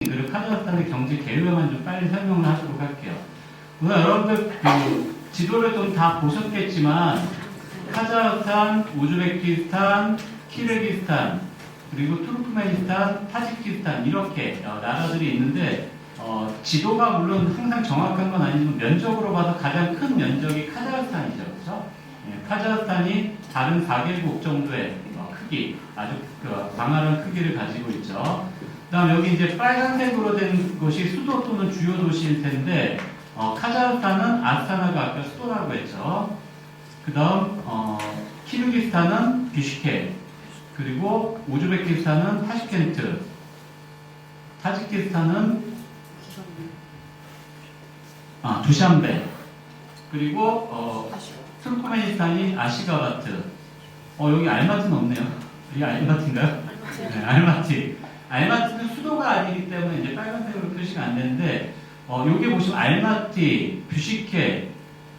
그리고 카자흐스탄의 경제 계획만 좀 빨리 설명을 하도록 할게요. 우선 여러분들 그 지도를 좀 다 보셨겠지만 카자흐스탄, 우즈베키스탄, 키르기스탄, 그리고 투르크메니스탄, 타지키스탄 이렇게 나라들이 있는데 지도가 물론 항상 정확한 건 아니지만 면적으로 봐서 가장 큰 면적이 카자흐스탄이죠. 그렇죠? 예, 카자흐스탄이 다른 4개국 정도의 크기, 아주 광활한 크기를 가지고 있죠. 그 다음 여기 이제 빨간색으로 된 것이 수도 또는 주요 도시일 텐데 카자흐스탄은 아스타나가 아까 수도라고 했죠. 그 다음 키르기스탄은 비슈케, 그리고 우즈베키스탄은 타슈켄트, 타지키스탄은 두샨베, 그리고 투르크메니스탄이 아시가바트. 여기 알마티는 없네요. 이게 알마티인가요? 네, 알마티. 알마티는 수도가 아니기 때문에 이제 빨간색으로 표시가 안 되는데, 여기 보시면 알마티, 뷰시케,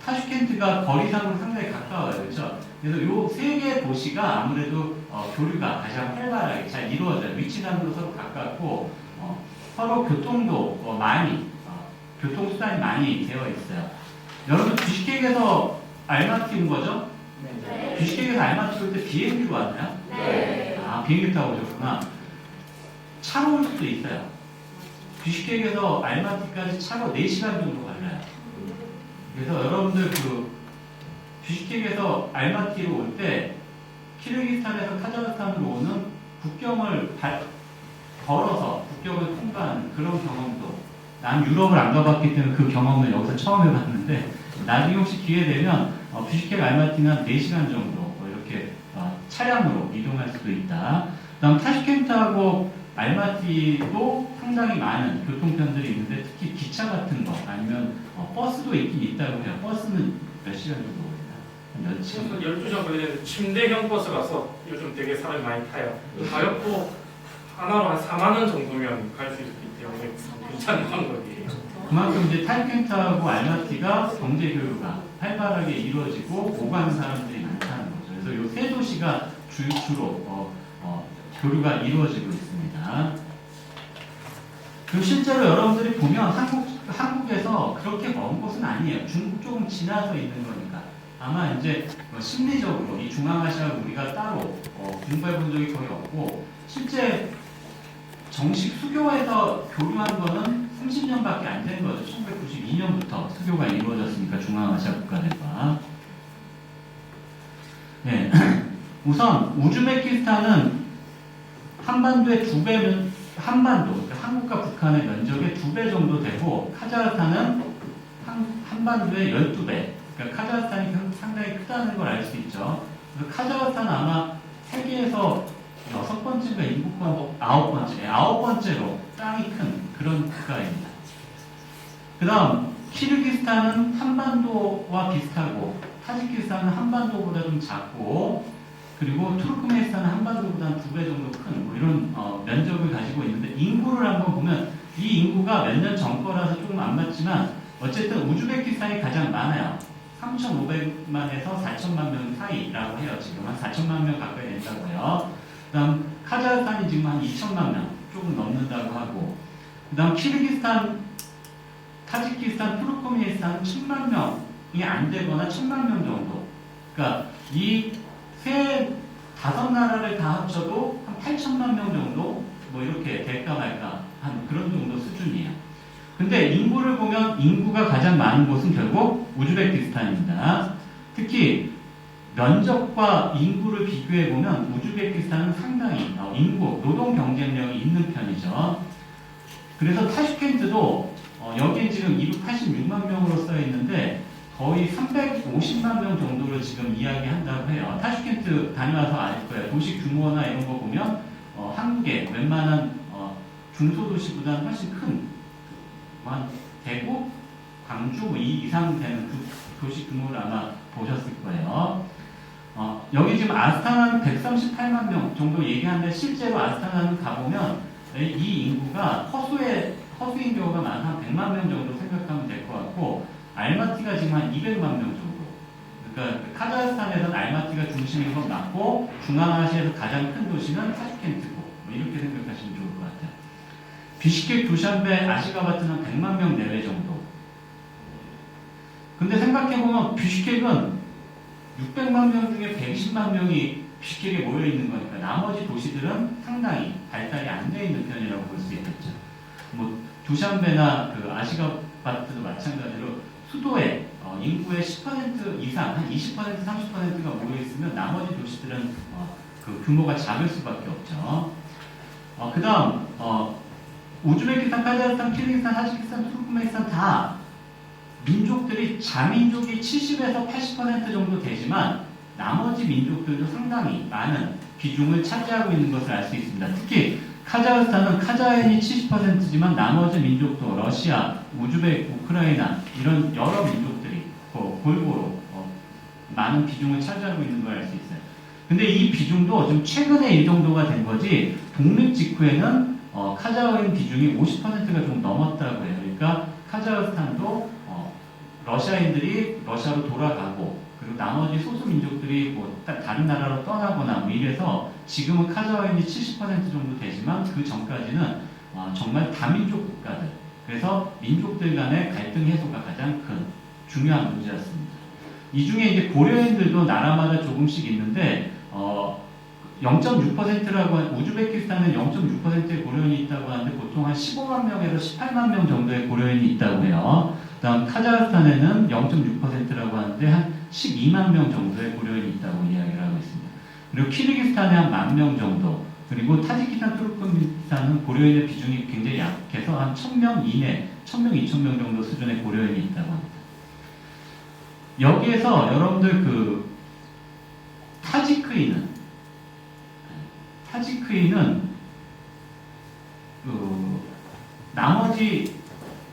타슈켄트가 거리상으로 상당히 가까워요. 그렇죠? 그래서 요 세 개의 도시가 아무래도 교류가 가장 활발하게 잘 이루어져요. 위치상으로 서로 가깝고, 서로 교통도 많이, 교통수단이 많이 되어 있어요. 여러분, 뷰시케에서 알마티 온 거죠? 네. 뷰시케에서 알마티 올 때 비행기로 왔나요? 네. 비행기 타고 오셨구나. 차로 올 수도 있어요. 뷰시케에서 알마티까지 차로 4시간 정도 걸려요. 그래서 여러분들 뷰시케에서 알마티로 올 때 키르기스탄에서 카자흐스탄으로 오는 국경을 걸어서 국경을 통과하는 그런 경험도, 난 유럽을 안 가봤기 때문에 그 경험을 여기서 처음 해봤는데, 나중에 혹시 기회 되면 뷰시케 알마티는 한 4시간 정도 이렇게 차량으로 이동할 수도 있다. 그다음 타슈켄트하고 알마티도 상당히 많은 교통편들이 있는데, 특히 기차 같은 거 아니면 버스도 있긴 있다고 해요. 버스는 몇 시간 정도 걸리나? 몇 시간? 12시간 걸리는데 침대형 버스라서 요즘 되게 사람이 많이 타요. 가격도 하나로 한 4만 원 정도면 갈 수 있기 때문에 괜찮은 방법이에요. 그만큼 이제 타슈켄트하고 알마티가 경제 교류가 활발하게 이루어지고 오가는 사람들이 많다는 거죠. 그래서 이 세 도시가 주로 교류가 이루어지고 있습니다. 그리고 실제로 여러분들이 보면 한국에서 그렇게 먼 곳은 아니에요. 중국 조금 지나서 있는 거니까. 아마 이제 심리적으로 이 중앙아시아를 우리가 따로 공부해 본 적이 거의 없고, 실제 정식 수교에서 교류한 거는 30년밖에 안 된 거죠. 1992년부터 수교가 이루어졌으니까 중앙아시아 국가들과. 네. 우선 우즈베키스탄은 한반도의 2배면 한반도, 그러니까 한국과 북한의 면적의 2배 정도 되고, 카자흐스탄은 한반도의 12배. 그러니까 카자흐스탄이 상당히 크다는 걸 알 수 있죠. 그래서 카자흐스탄은 아마 세계에서 6번째인가 인구권 9번째로 땅이 큰 그런 국가입니다. 그 다음 키르기스탄은 한반도와 비슷하고, 타지키스탄은 한반도보다 좀 작고, 그리고 투르크메니스탄은 한반도보다 한 2배 정도 큰 이런 면적을 가지고 있는데, 인구를 한번 보면 이 인구가 몇 년 전 거라서 조금 안 맞지만 어쨌든 우즈베키스탄이 가장 많아요. 3,500만에서 4천만 명 사이라고 해요. 지금 한 4천만 명 가까이 된다고 해요. 그 다음 카자흐스탄이 지금 한 2천만 명 조금 넘는다고 하고, 그 다음 키르기스탄, 타지키스탄, 투르크메니스탄은 10만 명이 안 되거나 1000만 명 정도. 그러니까 이 다섯 나라를 다 합쳐도 한 8천만 명 정도 뭐 이렇게 될까 말까 한 그런 정도 수준이에요. 근데 인구를 보면 인구가 가장 많은 곳은 결국 우즈베키스탄입니다. 특히 면적과 인구를 비교해 보면 우즈베키스탄은 상당히 노동 경쟁력이 있는 편이죠. 그래서 타슈켄트도 여기에 지금 286만 명으로 써 있는데 거의 350만 명 정도를 지금 이야기한다고 해요. 타슈켄트 다녀와서 알 거예요. 도시 규모나 이런 거 보면 한국의 웬만한 중소도시보다는 훨씬 큰, 대구, 광주 이 이상 되는 그 도시 규모를 아마 보셨을 거예요. 여기 지금 아스타나는 138만 명 정도 얘기하는데, 실제로 아스타나는 가보면 이 인구가 허수인 경우가 많아 한 100만 명 정도 생각하면 될 것 같고, 알마티가 지금 한 200만 명 정도. 그러니까 카자흐스탄에서는 알마티가 중심인 건 맞고, 중앙아시아에서 가장 큰 도시는 타슈켄트고, 이렇게 생각하시면 좋을 것 같아요. 비시케크, 두샨베, 아시가바트는 100만 명 내외 정도. 근데 생각해보면 비시케크는 600만 명 중에 120만 명이 비시케크에 모여 있는 거니까 나머지 도시들은 상당히 발달이 안 돼 있는 편이라고 볼 수 있겠죠. 뭐 두샨베나 그 아시가바트도 마찬가지로 수도에 인구의 10% 이상, 한 20%, 30%가 모여 있으면 나머지 도시들은 그 규모가 작을 수밖에 없죠. 그다음 우즈베키스탄, 카자흐스탄, 키르기스탄, 타지키스탄, 투르크메니스탄 다 민족들이 자민족이 70에서 80% 정도 되지만 나머지 민족들도 상당히 많은 비중을 차지하고 있는 것을 알 수 있습니다. 특히 카자흐스탄은 카자흐인이 70%지만 나머지 민족도 러시아, 우즈벡, 우크라이나 이런 여러 민족들이 골고루 많은 비중을 차지하고 있는 걸 알 수 있어요. 근데 이 비중도 좀 최근에 이 정도가 된 거지 독립 직후에는 카자흐인 비중이 50%가 좀 넘었다고 해요. 그러니까 카자흐스탄도 러시아인들이 러시아로 돌아가고 그리고 나머지 소수 민족들이 뭐 다른 나라로 떠나거나 뭐 이래서 지금은 카자흐인이 70% 정도 되지만 그 전까지는 정말 다민족 국가들, 그래서 민족들 간의 갈등 해소가 가장 큰 중요한 문제였습니다. 이 중에 이제 고려인들도 나라마다 조금씩 있는데 0.6%라고 우즈베키스탄은 0.6%의 고려인이 있다고 하는데 보통 한 15만 명에서 18만 명 정도의 고려인이 있다고 해요. 그다음 카자흐스탄에는 0.6%라고 하는데 한 12만 명 정도의 고려인이 있다고 이야기를 하고 있습니다. 그리고 키르기스탄에 한 1만 명 정도, 그리고 타지키스탄, 투르크메니스탄은 고려인의 비중이 굉장히 약해서 한 1000명 이내, 1000명, 2000명 정도 수준의 고려인이 있다고 합니다. 여기에서 여러분들 그 타지크인은 그 나머지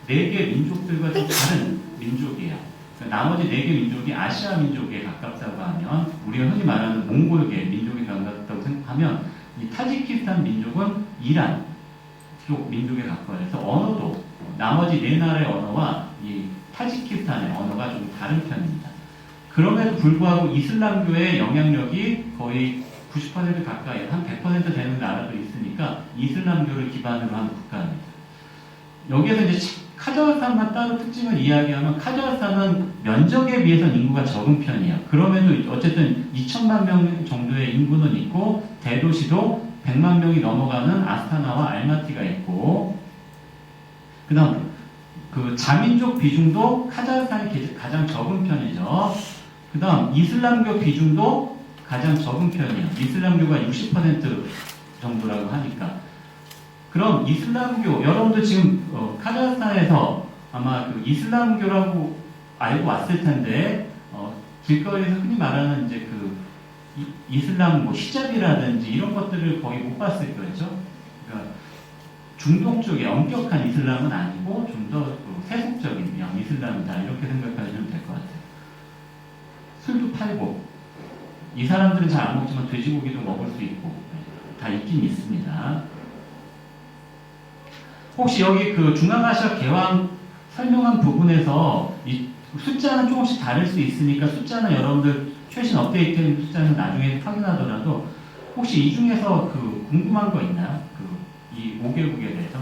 4개 민족들과 좀 다른 민족이에요. 그러니까 나머지 4개 민족이 아시아 민족에 가깝다고 하면, 우리가 흔히 말하는 몽골계 민족에 가깝다고 생각하면, 이 타지키스탄 민족은 이란 쪽 민족에 가까워서 언어도 나머지 4나라의 언어와 이 타지키스탄의 언어가 좀 다른 편입니다. 그럼에도 불구하고 이슬람교의 영향력이 거의 90% 가까이, 한 100% 되는 나라도 있으니까 이슬람교를 기반으로 한 국가입니다. 여기에서 이제 카자흐스탄만 따로 특징을 이야기하면, 카자흐스탄은 면적에 비해서는 인구가 적은 편이에요. 그럼에도 어쨌든 2천만 명 정도의 인구는 있고, 대도시도 100만 명이 넘어가는 아스타나와 알마티가 있고, 그 다음 그 자민족 비중도 카자흐스탄이 가장 적은 편이죠. 그 다음 이슬람교 비중도 가장 적은 편이에요. 이슬람교가 60% 정도라고 하니까. 그럼 이슬람교, 여러분도 지금 카자흐스탄에서 아마 그 이슬람교라고 알고 왔을 텐데, 길거리에서 흔히 말하는 이제 그 이슬람 뭐 히잡이라든지 이런 것들을 거의 못 봤을 거죠. 그러니까 중동 쪽의 엄격한 이슬람은 아니고 좀 더 세속적인 이슬람이다, 이렇게 생각하시면 될 것 같아요. 술도 팔고, 이 사람들은 잘 안 먹지만 돼지고기도 먹을 수 있고 다 있긴 있습니다. 혹시 여기 그 중앙아시아 개황 설명한 부분에서 이 숫자는 조금씩 다를 수 있으니까 숫자는 여러분들 최신 업데이트된 숫자는 나중에 확인하더라도 혹시 이 중에서 그 궁금한 거 있나요? 이 5개국에 대해서?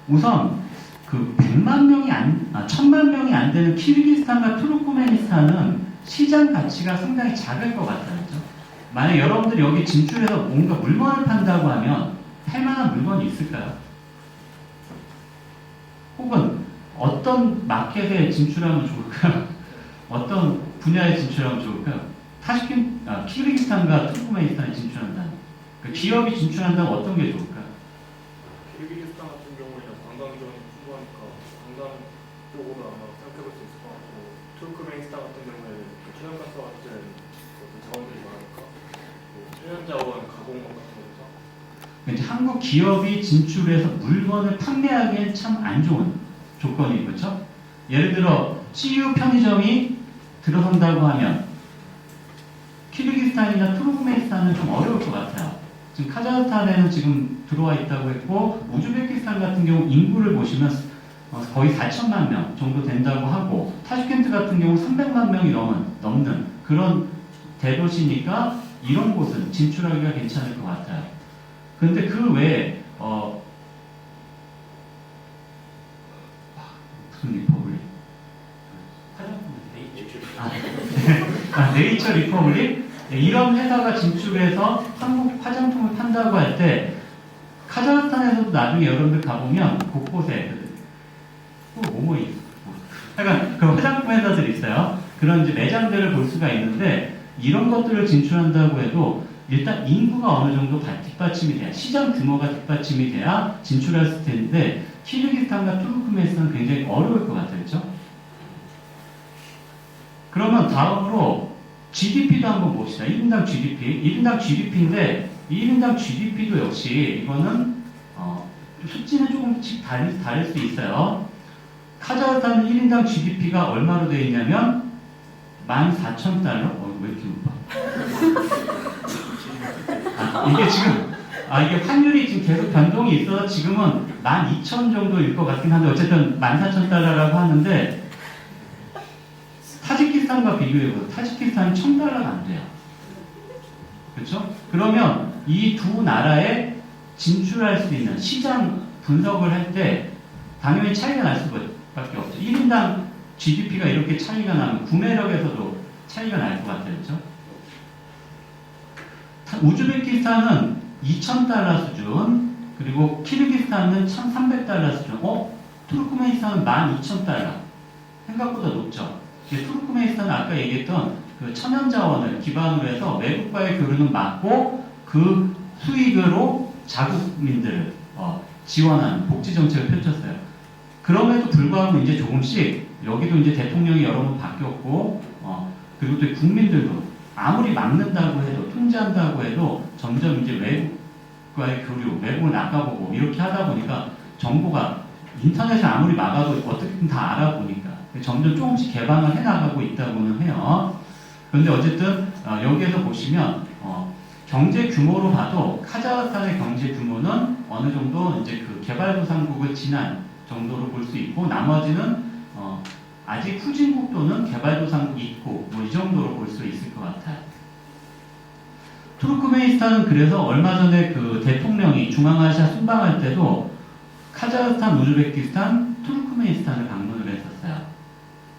우선 그 100만 명이 1000만 명이 안 되는 키르기스탄과 투르크메니스탄은 시장 가치가 상당히 작을 것 같아요. 그렇죠? 만약 여러분들이 여기 진출해서 뭔가 물건을 판다고 하면 팔 만한 물건이 있을까요? 혹은 어떤 마켓에 진출하면 좋을까요? 어떤 분야에 진출하면 좋을까요? 키르기스탄과 투르크메니스탄에 진출한다. 그 기업이 진출한다면 어떤 게 좋을까요? 키르기스탄 같은 경우에는 관광지원이 풍부하니까 관광 쪽으로 아마 생각해볼 수 있을 것 같고, 투르크메니스탄 같은 경우에는 천연가스 같은 자원들이 많으니까 천연자원 가공업 같은 거죠. 이제 한국 기업이 진출해서 물건을 판매하기엔 참 안 좋은 조건이, 그렇죠? 예를 들어 CU 편의점이 들어선다고 하면 키르기스탄이나 투르크메니스탄은 좀 어려울 것 같아요. 지금 카자흐스탄에는 지금 들어와 있다고 했고, 우즈베키스탄 같은 경우 인구를 보시면 거의 4천만 명 정도 된다고 하고, 타슈켄트 같은 경우 300만 명이 넘는 그런 대도시니까 이런 곳은 진출하기가 괜찮을 것 같아요. 근데 그 외에 무슨 리퍼블릭? 네이처 리퍼블릭? 네, 이런 회사가 진출해서 한국 화장품을 판다고 할 때 카자흐스탄에서도 나중에 여러분들 가보면 곳곳에 약간 그 화장품 회사들이 있어요. 그런 이제 매장들을 볼 수가 있는데 이런 것들을 진출한다고 해도 일단 인구가 어느 정도 뒷받침이 돼야 시장 규모가 뒷받침이 돼야 진출할 수 텐데 키르기스탄과 투르크메니스탄은 굉장히 어려울 것 같아요. 그렇죠? 그러면 다음으로 GDP도 한번 봅시다. 1인당 GDP. 1인당 GDP인데 1인당 GDP도 역시 이거는 수치는 조금씩 다를 수 있어요. 카자흐스탄은 1인당 GDP가 얼마로 되어 있냐면 14,000달러? 왜 이렇게 높아? 이게 지금 이게 환율이 지금 계속 변동이 있어서 지금은 12,000 정도일 것 같긴 한데 어쨌든 14,000달러라고 하는데 타지키스탄과 비교해보세요. 타지키스탄은 1,000달러가 안 돼요. 그렇죠? 그러면 이 두 나라에 진출할 수 있는 시장 분석을 할 때 당연히 차이가 날 수밖에 없죠. 1인당 GDP가 이렇게 차이가 나면 구매력에서도 차이가 날 것 같아요. 그렇죠? 우즈베키스탄은 2,000달러 수준, 그리고 키르기스탄은 1,300달러 수준. 투르크메니스탄은 12,000달러. 생각보다 높죠. 투르크메니스탄은 아까 얘기했던 그 천연자원을 기반으로 해서 외국과의 교류는 막고 그 수익으로 자국민들을 지원하는 복지정책을 펼쳤어요. 그럼에도 불구하고 이제 조금씩 여기도 이제 대통령이 여러 번 바뀌었고, 그리고 또 국민들도 아무리 막는다고 해도, 통제한다고 해도 점점 이제 외국과의 교류, 외국을 나가보고 이렇게 하다 보니까 정보가 인터넷을 아무리 막아도 어떻게든 다 알아보니까 점점 조금씩 개방을 해나가고 있다고는 해요. 그런데 어쨌든 여기에서 보시면 경제 규모로 봐도 카자흐스탄의 경제 규모는 어느 정도 이제 그 개발도상국을 지난 정도로 볼 수 있고 나머지는 아직 후진국 또는 개발도상국이 있고 뭐 이 정도로 볼 수 있을 것 같아요. 투르크메니스탄은 그래서 얼마 전에 그 대통령이 중앙아시아 순방할 때도 카자흐스탄, 우즈베키스탄, 투르크메니스탄을 방문을 했었어요.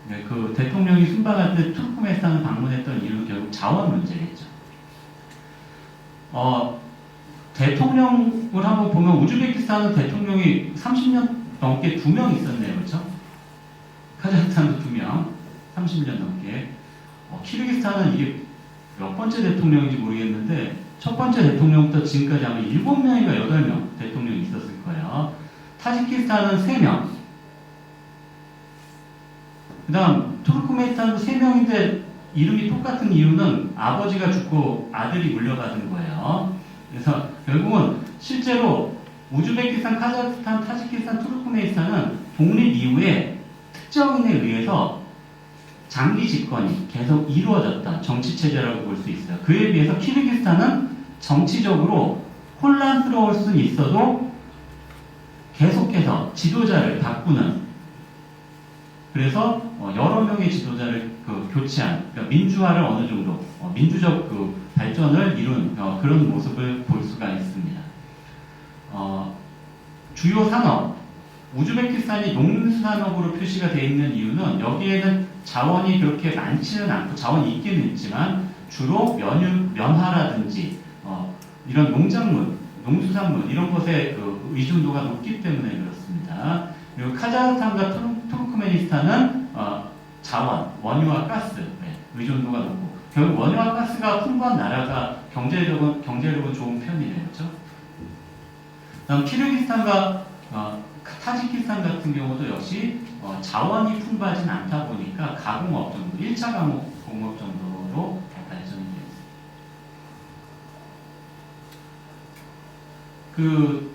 네, 그 대통령이 순방할 때 투르크메니스탄을 방문했던 이유는 결국 자원 문제겠죠. 대통령을 한번 보면 우즈베키스탄은 대통령이 30년 넘게 2명 있었네요. 그렇죠? 카자흐스탄도 2명, 30년 넘게. 키르기스탄은 이게 몇 번째 대통령인지 모르겠는데 첫 번째 대통령부터 지금까지 아마 7명인가 8명 대통령이 있었을 거예요. 타지키스탄은 3명. 그 다음 투르크메니스탄도 3명인데 이름이 똑같은 이유는 아버지가 죽고 아들이 물려받은 거예요. 그래서 결국은 실제로 우즈베키스탄, 카자흐스탄, 타지키스탄, 투르크메니스탄은 독립 이후에 특정인에 의해서 장기 집권이 계속 이루어졌던 정치체제라고 볼 수 있어요. 그에 비해서 키르기스탄은 정치적으로 혼란스러울 수는 있어도 계속해서 지도자를 바꾸는, 그래서 여러 명의 지도자를 교체한, 그러니까 민주화를 어느 정도 민주적 그 발전을 이룬 그런 모습을 볼 수가 있습니다. 주요 산업, 우즈베키스탄이 농산업으로 표시가 되어 있는 이유는 여기에는 자원이 그렇게 많지는 않고 자원이 있기는 있지만 주로 면화라든지 이런 농작물, 농수산물 이런 것에 그 의존도가 높기 때문에 그렇습니다. 그리고 카자흐스탄과 투르크메니스탄은 자원, 원유와 가스 의존도가 높고 결국 원유와 가스가 풍부한 나라가 경제력은 좋은 편이에요. 그렇죠? 다음 키르기스탄과 타지키스탄 같은 경우도 역시 자원이 풍부하진 않다 보니까 가공업 정도, 1차 가공업 정도로 발전이 되어 있습니다. 그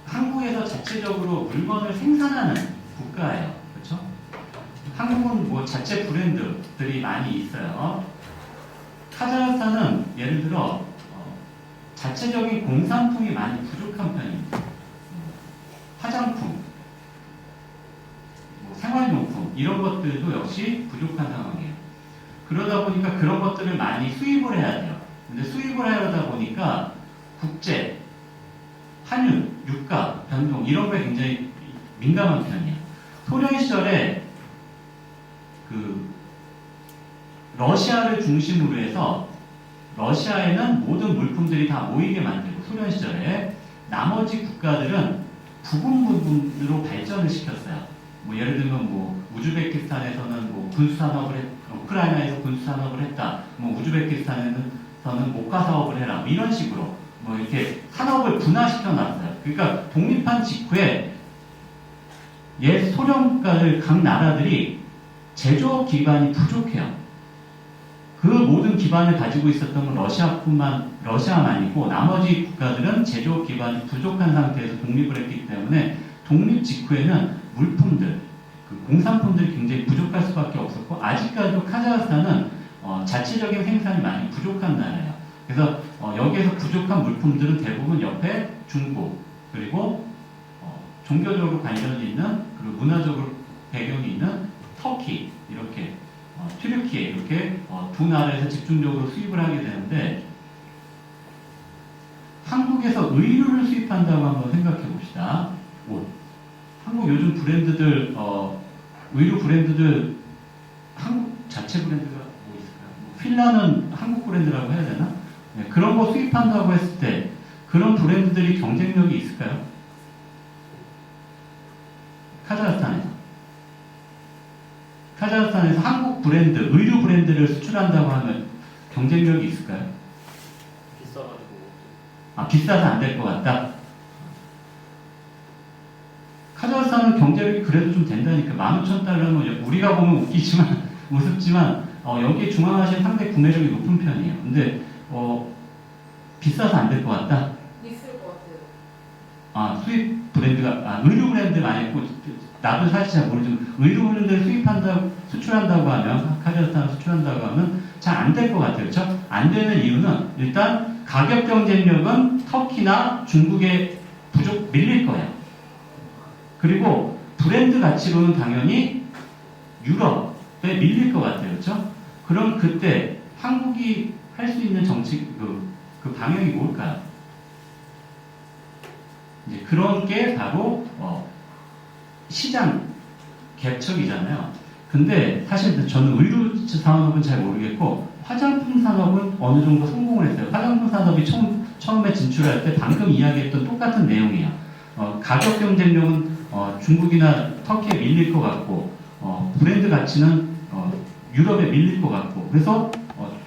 한국에서 자체적으로 물건을 생산하는 국가예요. 그렇죠? 한국은 뭐 자체 브랜드들이 많이 있어요. 카자흐스탄은 예를 들어 자체적인 공산품이 많이 부족한 편입니다. 화장품, 생활용품 이런 것들도 역시 부족한 상황이에요. 그러다 보니까 그런 것들을 많이 수입을 해야 돼요. 근데 수입을 하려다 보니까 국제, 환율, 유가, 변동 이런 거에 굉장히 민감한 편이에요. 소련 시절에 그 러시아를 중심으로 해서 러시아에는 모든 물품들이 다 모이게 만들고 소련 시절에 나머지 국가들은 부분으로 발전을 시켰어요. 뭐 예를 들면 뭐 우즈베키스탄에서는 뭐 군수 산업을 우크라이나에서 군수 산업을 했다. 뭐 우즈베키스탄에서는 목화 사업을 해라. 뭐 이런 식으로 뭐 이렇게 산업을 분화시켜 놨어요. 그러니까 독립한 직후에 옛 소련가를 각 나라들이 제조업 기반이 부족해요. 그 모든 기반을 가지고 있었던 건 러시아만 아니고 나머지 국가들은 제조업 기반이 부족한 상태에서 독립을 했기 때문에 독립 직후에는 물품들, 그 공산품들이 굉장히 부족할 수밖에 없었고 아직까지도 카자흐스탄은 자체적인 생산이 많이 부족한 나라예요. 그래서 여기에서 부족한 물품들은 대부분 옆에 중국 그리고 종교적으로 관련이 있는 그리고 문화적으로 배경이 있는 터키 이렇게 튀르키예 이렇게 두 나라에서 집중적으로 수입을 하게 되는데 한국에서 의류를 수입한다고 한번 생각해 봅시다. 옷. 한국 요즘 브랜드들 의류 브랜드들 한국 자체 브랜드가 뭐 있을까요? 필라는 한국 브랜드라고 해야 되나? 네, 그런 거 수입한다고 했을 때 그런 브랜드들이 경쟁력이 있을까요? 카자흐스탄에서 한국 브랜드, 의류 브랜드를 수출한다고 하면 경쟁력이 있을까요? 비싸가지고. 비싸서 안 될 것 같다? 카자흐스탄은 경제력이 그래도 좀 된다니까. 15,000달러면 우리가 보면 웃기지만, 우습지만, 여기에 중앙아시아 상대 구매력이 높은 편이에요. 근데, 비싸서 안 될 것 같다? 있을 것 같아요. 수입 브랜드가, 의류 브랜드 많이 있고, 나도 사실 잘 모르지만 의류 브랜드를 수출한다고 하면 카자흐스탄을 수출한다고 하면 잘 안 될 것 같아요. 그렇죠? 안 되는 이유는 일단 가격 경쟁력은 터키나 중국에 밀릴 거예요. 그리고 브랜드 가치로는 당연히 유럽에 밀릴 것 같아요. 그렇죠? 그럼 그때 한국이 할 수 있는 정치 그 방향이 뭘까요? 이제 그런 게 바로 시장 개척이잖아요. 근데 사실 저는 의류 산업은 잘 모르겠고 화장품 산업은 어느 정도 성공을 했어요. 화장품 산업이 처음에 진출할 때 방금 이야기했던 똑같은 내용이에요. 가격 경쟁력은 중국이나 터키에 밀릴 것 같고 브랜드 가치는 유럽에 밀릴 것 같고 그래서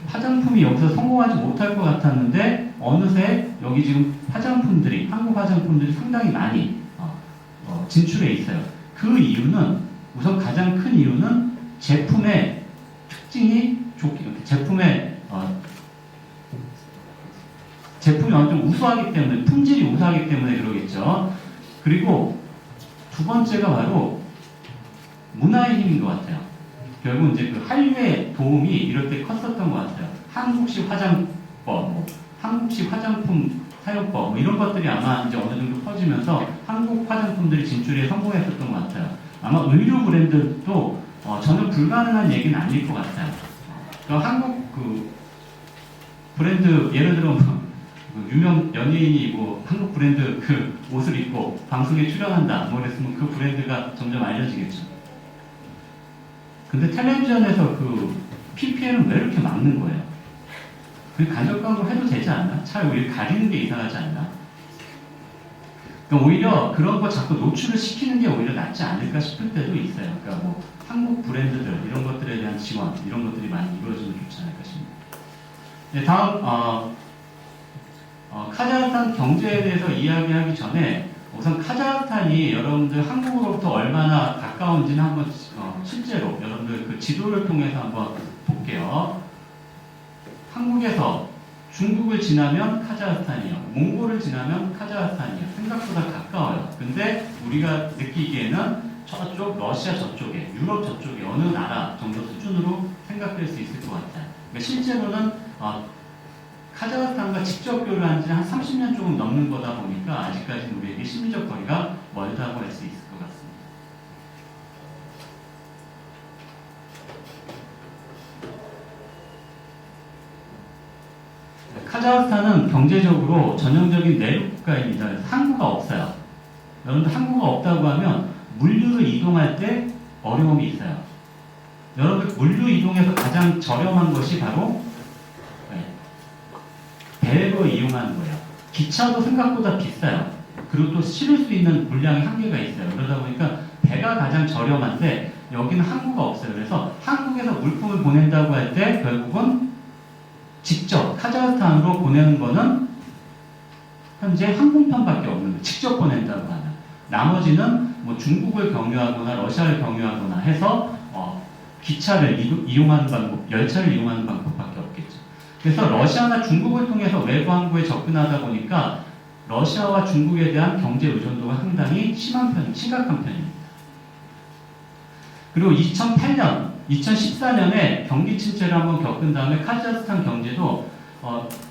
화장품이 여기서 성공하지 못할 것 같았는데 어느새 여기 지금 한국 화장품들이 상당히 많이 진출해 있어요. 그 이유는 우선 가장 큰 이유는 제품의 특징이 제품이 어느 정도 우수하기 때문에 품질이 우수하기 때문에 그러겠죠. 그리고 두 번째가 바로 문화의 힘인 것 같아요. 결국 이제 그 한류의 도움이 이럴 때 컸었던 것 같아요. 한국식 화장법, 한국식 화장품 사용법 이런 것들이 아마 이제 어느 정도 퍼지면서 한국 화장품들이 진출에 성공했었던 것 같아요. 아마 의류 브랜드도 저는 불가능한 얘기는 아닐 것 같아요. 그러니까 한국 그 브랜드 예를 들어 유명 연예인이 뭐 한국 브랜드 그 옷을 입고 방송에 출연한다 뭐 그랬으면 그 브랜드가 점점 알려지겠죠. 근데 텔레비전에서 그 PPL은 왜 이렇게 막는 거예요? 그 간접 광고 해도 되지 않나? 차라리 가리는 게 이상하지 않나? 그러니까 오히려 그런 거 자꾸 노출을 시키는 게 오히려 낫지 않을까 싶을 때도 있어요. 그러니까 뭐 한국 브랜드들 이런 것들에 대한 지원 이런 것들이 많이 이루어지면 좋지 않을까 싶습니다. 네, 다음 카자흐스탄 경제에 대해서 이야기하기 전에 우선 카자흐스탄이 여러분들 한국으로부터 얼마나 가까운지는 한번 실제로 여러분들 그 지도를 통해서 한번 볼게요. 한국에서 중국을 지나면 카자흐스탄이요. 몽골을 지나면 카자흐스탄이요. 생각보다 가까워요. 근데 우리가 느끼기에는 저쪽 러시아 저쪽에 유럽 저쪽에 어느 나라 정도 수준으로 생각될 수 있을 것 같아요. 그러니까 실제로는 카자흐스탄과 직접 교류한 지 한 30년 조금 넘는 거다 보니까 아직까지는 우리에게 심리적 거리가 멀다고 할 수 있을 것 같습니다. 카자흐스탄은 경제적으로 전형적인 내륙 국가입니다. 항구가 없어요. 여러분들 항구가 없다고 하면 물류를 이동할 때 어려움이 있어요. 여러분들 물류 이동에서 가장 저렴한 것이 바로 배로 이용하는 거예요. 기차도 생각보다 비싸요. 그리고 또 실을 수 있는 물량의 한계가 있어요. 그러다 보니까 배가 가장 저렴한데 여기는 항구가 없어요. 그래서 한국에서 물품을 보낸다고 할 때 결국은 직접 카자흐스탄으로 보내는 거는 현재 항공편밖에 없는 거예요. 직접 보낸다고 하면. 나머지는 뭐 중국을 경유하거나 러시아를 경유하거나 해서 기차를 이용하는 방법, 열차를 이용하는 방법밖에 없겠죠. 그래서 러시아나 중국을 통해서 외부 항구에 접근하다 보니까 러시아와 중국에 대한 경제 의존도가 상당히 심각한 편입니다. 그리고 2008년, 2014년에 경기 침체를 한번 겪은 다음에 카자흐스탄 경제도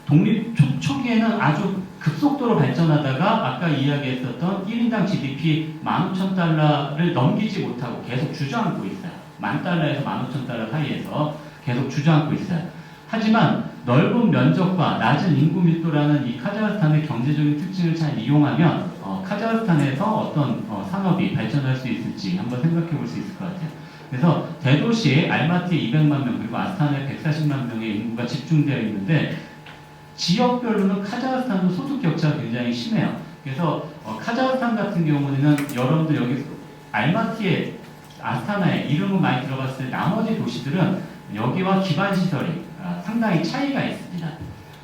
독립 초기에는 아주 급속도로 발전하다가 아까 이야기했었던 1인당 GDP 15,000달러를 넘기지 못하고 계속 주저앉고 있어요. 10,000달러에서 15,000달러 사이에서 계속 주저앉고 있어요. 하지만 넓은 면적과 낮은 인구 밀도라는 이 카자흐스탄의 경제적인 특징을 잘 이용하면 카자흐스탄에서 어떤 산업이 발전할 수 있을지 한번 생각해 볼 수 있을 것 같아요. 그래서 대도시에 알마티에 200만 명 그리고 아스타나에 140만 명의 인구가 집중되어 있는데 지역별로는 카자흐스탄도 소득 격차가 굉장히 심해요. 그래서 카자흐스탄 같은 경우는 여러분들 여기 알마티에 아스타나에 이름은 많이 들어봤을 때 나머지 도시들은 여기와 기반 시설이 상당히 차이가 있습니다.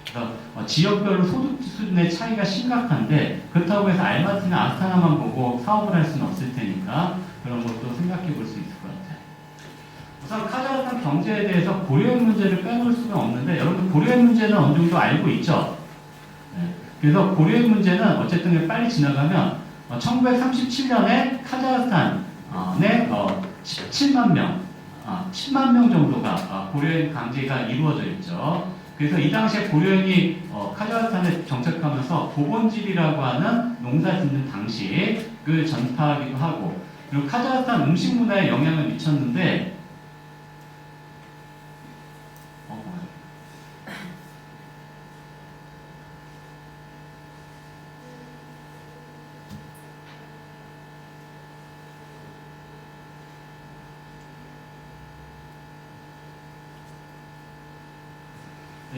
그래서 지역별로 소득 수준의 차이가 심각한데 그렇다고 해서 알마티나 아스타나만 보고 사업을 할 수는 없을 테니까 그런 것도 생각해 볼 수 있을 것 같아요. 우선 카자흐스탄 경제에 대해서 고려인 문제를 빼놓을 수는 없는데 여러분 고려인 문제는 어느 정도 알고 있죠? 네. 그래서 고려인 문제는 어쨌든 빨리 지나가면 1937년에 카자흐스탄 내 17만 명, 10만 명 정도가 고려인 강제가 이루어져 있죠. 그래서 이 당시에 고려인이 카자흐스탄에 정착하면서 보건집이라고 하는 농사 짓는 방식을 전파하기도 하고 그리고 카자흐스탄 음식 문화에 영향을 미쳤는데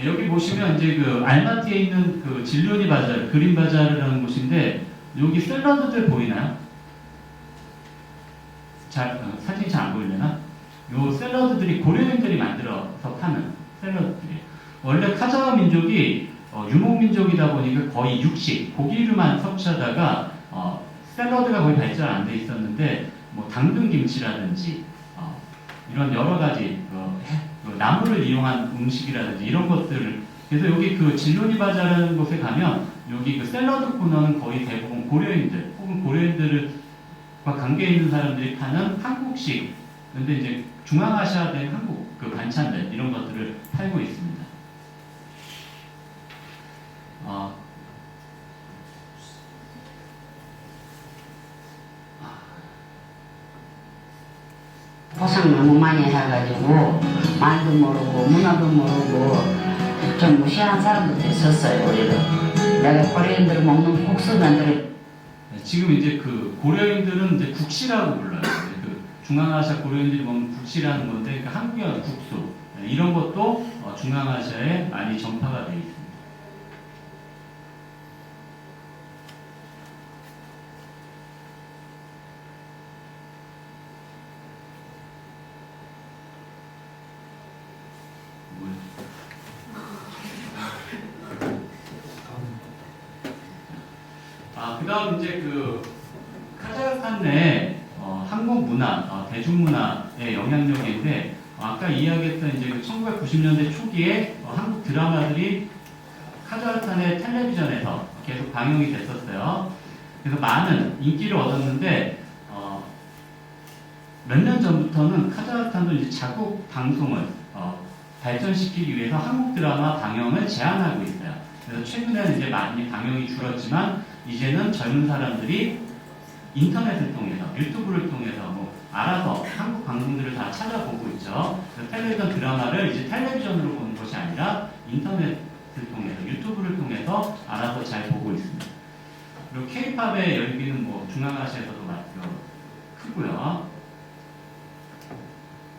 여기 보시면 이제 그 알마티에 있는 그 질료니 바자르, 그린 바자르라는 곳인데 여기 샐러드들 보이나요? 사진이 잘 안 보이려나? 요 샐러드들이 고려인들이 만들어서 파는 샐러드들이에요. 원래 카자흐 민족이 유목민족이다 보니까 거의 육식, 고기류만 섭취하다가 샐러드가 거의 발전 안 돼 있었는데 뭐 당근 김치라든지 이런 여러 가지 나무를 이용한 음식이라든지 이런 것들을 그래서 여기 그 질로니 바자라는 곳에 가면 여기 그 샐러드 코너는 거의 대부분 고려인들 혹은 고려인들과 관계 있는 사람들이 파는 한국식 근데 이제 중앙아시아된 한국 그 반찬들 이런 것들을 팔고 있습니다. 포상 너무 많이 해가지고 말도 모르고 문화도 모르고 좀 무시하는 사람들도 있었어요. 우리는 내가 고려인들 먹는 국수면들을 지금 이제 그 고려인들은 이제 국시라고 불러요. 그 중앙아시아 고려인들이 먹는 국시라는 건데 그 한국의 국수 이런 것도 중앙아시아에 많이 전파가 되어 있습니다. 그 다음 이제 그 카자흐스탄 내 한국 문화, 대중문화의 영향력인데 아까 이야기했던 이제 1990년대 초기에 한국 드라마들이 카자흐스탄의 텔레비전에서 계속 방영이 됐었어요. 그래서 많은 인기를 얻었는데 몇 년 전부터는 카자흐스탄도 이제 자국 방송을 발전시키기 위해서 한국 드라마 방영을 제한하고 있어요. 그래서 최근에는 이제 많이 방영이 줄었지만 이제는 젊은 사람들이 인터넷을 통해서 유튜브를 통해서 뭐 알아서 한국 방송들을 다 찾아보고 있죠. 텔레비전 드라마를 이제 텔레비전으로 보는 것이 아니라 인터넷 통해서 유튜브를 통해서 알아서 잘 보고 있습니다. 그리고 K-팝의 열기는 뭐 중앙아시아에서도 크고요.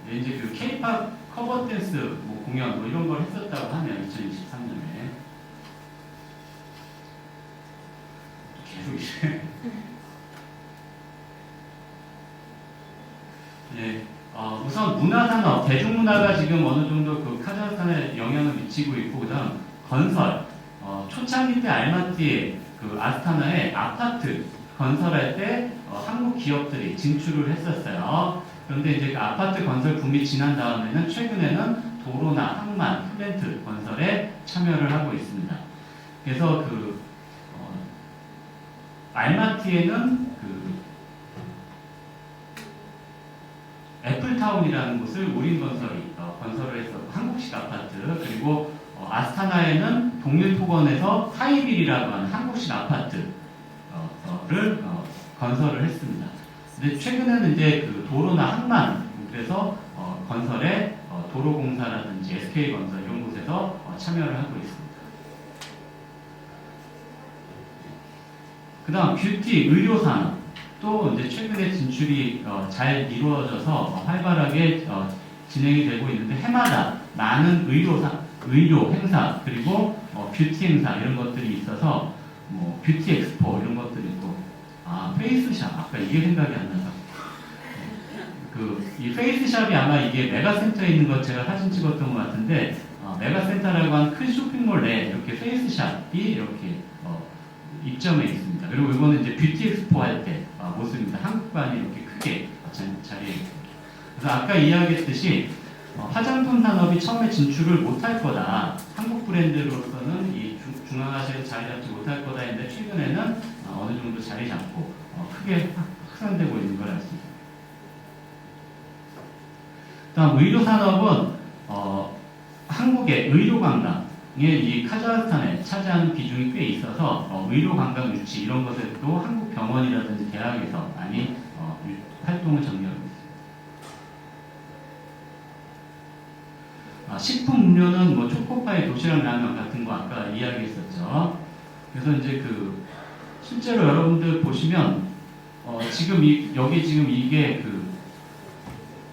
네, 이제 그 K-팝 커버 댄스 뭐 공연 뭐 이런 걸 했었다고 하네요. 2023년에 계속 이제 네, 우선 문화산업, 대중문화가 지금 어느 정도 그 카자흐스탄에 영향을 미치고 있고, 그다음 건설, 초창기 때 알마티 그 아스타나에 아파트 건설할 때 한국 기업들이 진출을 했었어요. 그런데 이제 그 아파트 건설 붐이 지난 다음에는 최근에는 도로나 항만, 플랜트 건설에 참여를 하고 있습니다. 그래서 그 알마티에는 그 애플타운이라는 곳을 우린건설이 건설을 해서 한국식 아파트, 그리고 아스타나에는 동일토건에서 타이빌이라고 하는 한국식 아파트를 건설을 했습니다. 근데 최근에는 이제 그 도로나 항만, 그래서 건설에 도로공사라든지 SK건설 이런 곳에서 참여를 하고 있습니다. 그 다음 뷰티, 의료산업 또 이제 최근에 진출이 잘 이루어져서 활발하게 진행이 되고 있는데, 해마다 많은 의료 행사 그리고 뷰티 행사 이런 것들이 있어서 뭐 뷰티 엑스포 이런 것들이 있고, 페이스샵 아까 이게 생각이 안 나서 이 페이스샵이 아마 이게 메가센터에 있는 것 제가 사진 찍었던 것 같은데, 메가센터라고 하는 큰 쇼핑몰 내에 이렇게 페이스샵이 이렇게 입점해 있습니다. 그리고 이거는 이제 뷰티 엑스포 할 때 모습입니다. 한국관이 이렇게 크게 자리에 있습니다. 그래서 아까 이야기했듯이 화장품 산업이 처음에 진출을 못할 거다. 한국 브랜드로서는 이 중앙아시아에 자리 잡지 못할 거다 했는데, 최근에는 어느 정도 자리 잡고 크게 확산되고 있는 걸 알 수 있습니다. 다음 의료 산업은 한국의 의료 관광 이 카자흐스탄에 차지하는 비중이 꽤 있어서 의료 관광 유치 이런 것에도 한국 병원이라든지 대학에서 많이 활동을 전개하고 있습니다. 식품 음료는 뭐 초코파이, 도시락, 라면 같은 거 아까 이야기했었죠. 그래서 이제 그 실제로 여러분들 보시면 지금 여기 지금 이게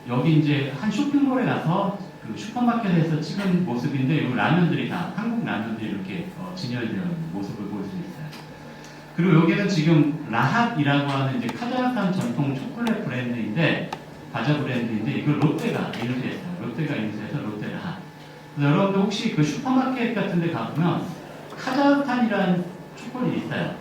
여기 이제 한 쇼핑몰에 가서 그 슈퍼마켓에서 찍은 모습인데, 이 라면들이 다 한국 라면들이 이렇게 진열되어 있는 모습을 볼 수 있어요. 그리고 여기는 지금 라핫이라고 하는 이제 카자흐스탄 전통 초콜릿 브랜드인데, 과자 브랜드인데, 이걸 롯데가 인수했어요. 롯데가 인수해서 롯데 라핫. 그래서 여러분들 혹시 그 슈퍼마켓 같은 데 가보면 카자흐스탄이라는 초콜릿이 있어요.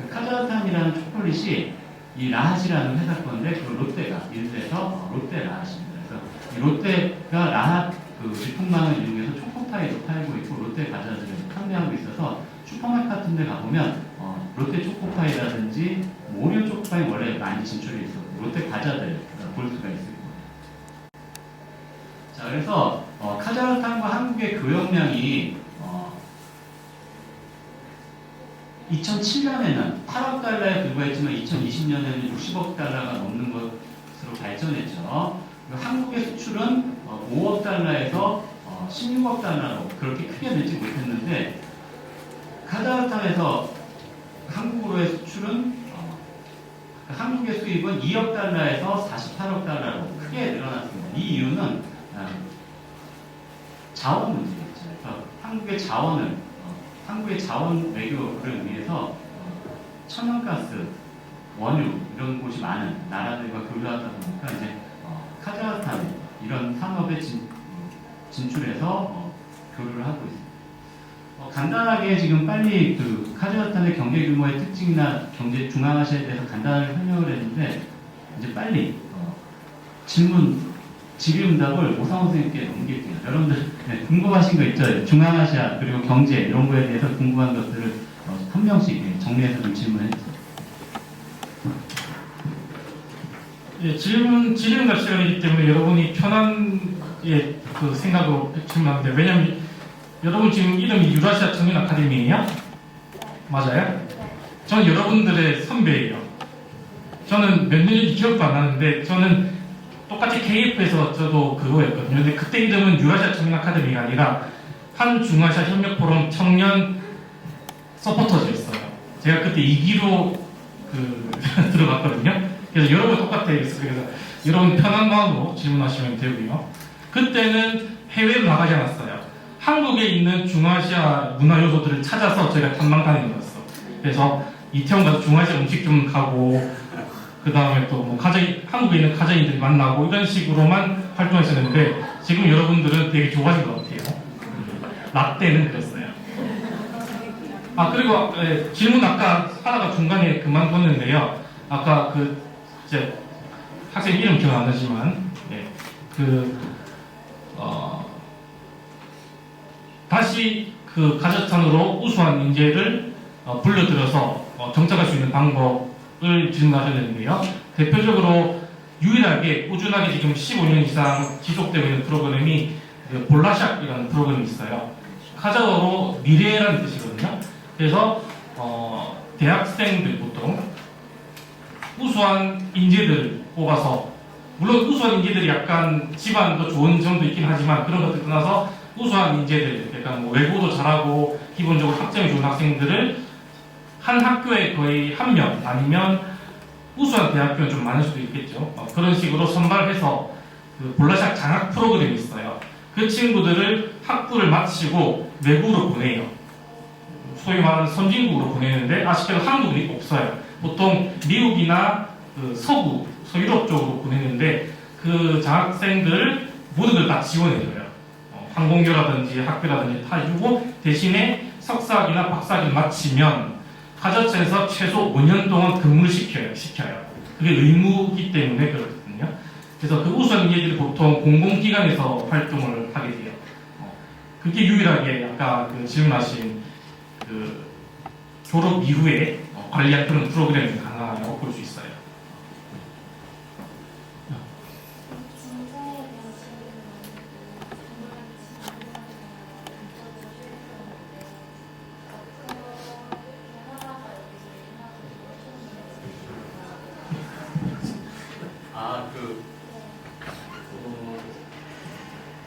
그 카자흐스탄이라는 초콜릿이 이 라핫이라는 회사 건데, 그 롯데가 인수해서 롯데 라핫입니다. 그래서 이 롯데가 라핫 그 유통망을 이용해서 초코파이도 팔고 있고 롯데 과자들을 판매하고 있어서 슈퍼마켓 같은 데 가보면 롯데 초코파이라든지 오리오 초코파이 원래 많이 진출해 있었고 롯데 과자들 볼 수가 있을 거예요. 자, 그래서 카자흐스탄과 한국의 교역량이 2007년에는 8억 달러에 불과했지만 2020년에는 60억 달러가 넘는 것으로 발전했죠. 한국의 수출은 5억 달러에서 16억 달러로 그렇게 크게 늘지 못했는데, 카자흐스탄에서 한국으로의 수출은 한국의 수입은 2억 달러에서 48억 달러로 크게 늘어났습니다. 이 이유는 자원 문제겠죠. 그래서 한국의 자원 외교를 위해서 천연가스, 원유 이런 곳이 많은 나라들과 교류하다 보니까 이제 카자흐스탄 이런 산업에 진출해서 교류를 하고 있습니다. 간단하게 지금 빨리 그 카자흐스탄의 경제 규모의 특징이나 경제 중앙아시아에 대해서 간단하게 설명을 했는데, 이제 빨리 질의응답을 오상호 선생님께 넘길게요. 여러분들 궁금하신 거 있죠? 중앙아시아 그리고 경제 이런 거에 대해서 궁금한 것들을 한 명씩 정리해서 좀 질문해 주세요. 예, 질의응답 시간이기 때문에 여러분이 편한 그 생각으로 질문하는데, 왜냐면 여러분 지금 이름이 유라시아 청년 아카데미예요? 맞아요? 저는 여러분들의 선배예요. 저는 몇 년인지 기억도 안 나는데, 저는 똑같이 KF에서 저도 그거였거든요. 근데 그때 이름은 유라시아 청년 아카데미가 아니라 한 중아시아 협력 포럼 청년 서포터즈였어요. 제가 그때 2기로 들어갔거든요. 그래서 여러분 똑같아요. 그래서 여러분 편한 마음으로 질문하시면 되고요. 그때는 해외로 나가지 않았어요. 한국에 있는 중아시아 문화 요소들을 찾아서 저희가 탐방 다니는 거였어. 그래서 이태원 가서 중아시아 음식점 가고, 그 다음에 또 뭐 한국에 있는 가정인들 만나고 이런 식으로만 활동했었는데 지금 여러분들은 되게 좋아진 것 같아요. 라떼는 그랬어요. 그리고 질문 아까 하다가 중간에 그만뒀는데요. 아까 이제 학생 이름 기억 안 나지만 다시 카자흐스탄으로 우수한 인재를 불러들여서 정착할 수 있는 방법을 질문하셨는데요. 대표적으로 유일하게 꾸준하게 지금 15년 이상 지속되고 있는 프로그램이 볼라샥이라는 프로그램이 있어요. 카자흐어로 미래라는 뜻이거든요. 그래서 대학생들 보통 우수한 인재들을 뽑아서, 물론 우수한 인재들이 약간 집안도 좋은 점도 있긴 하지만 그런 것들 떠나서 우수한 인재들, 약간 뭐 외국어도 잘하고 기본적으로 학점이 좋은 학생들을 한 학교에 거의 한 명, 아니면 우수한 대학교는 좀 많을 수도 있겠죠. 그런 식으로 선발해서 볼라샥 장학 프로그램이 있어요. 그 친구들을 학부를 마치고 외국으로 보내요. 소위 말하는 선진국으로 보내는데 아쉽게도 한국은 없어요. 보통 미국이나 서유럽 쪽으로 보내는데 그 장학생들을 모두들 다 지원해줘요. 항공료라든지 학비라든지 다 해주고, 대신에 석사학위나 박사학위를 마치면 카자흐스탄에서 최소 5년 동안 근무를 시켜요. 그게 의무이기 때문에 그렇거든요. 그래서 그 우수한 인재들이 보통 공공기관에서 활동을 하게 돼요. 그게 유일하게 아까 질문하신 졸업 이후에 관리한 그런 프로그램이 가능하다고 볼 수 있어요.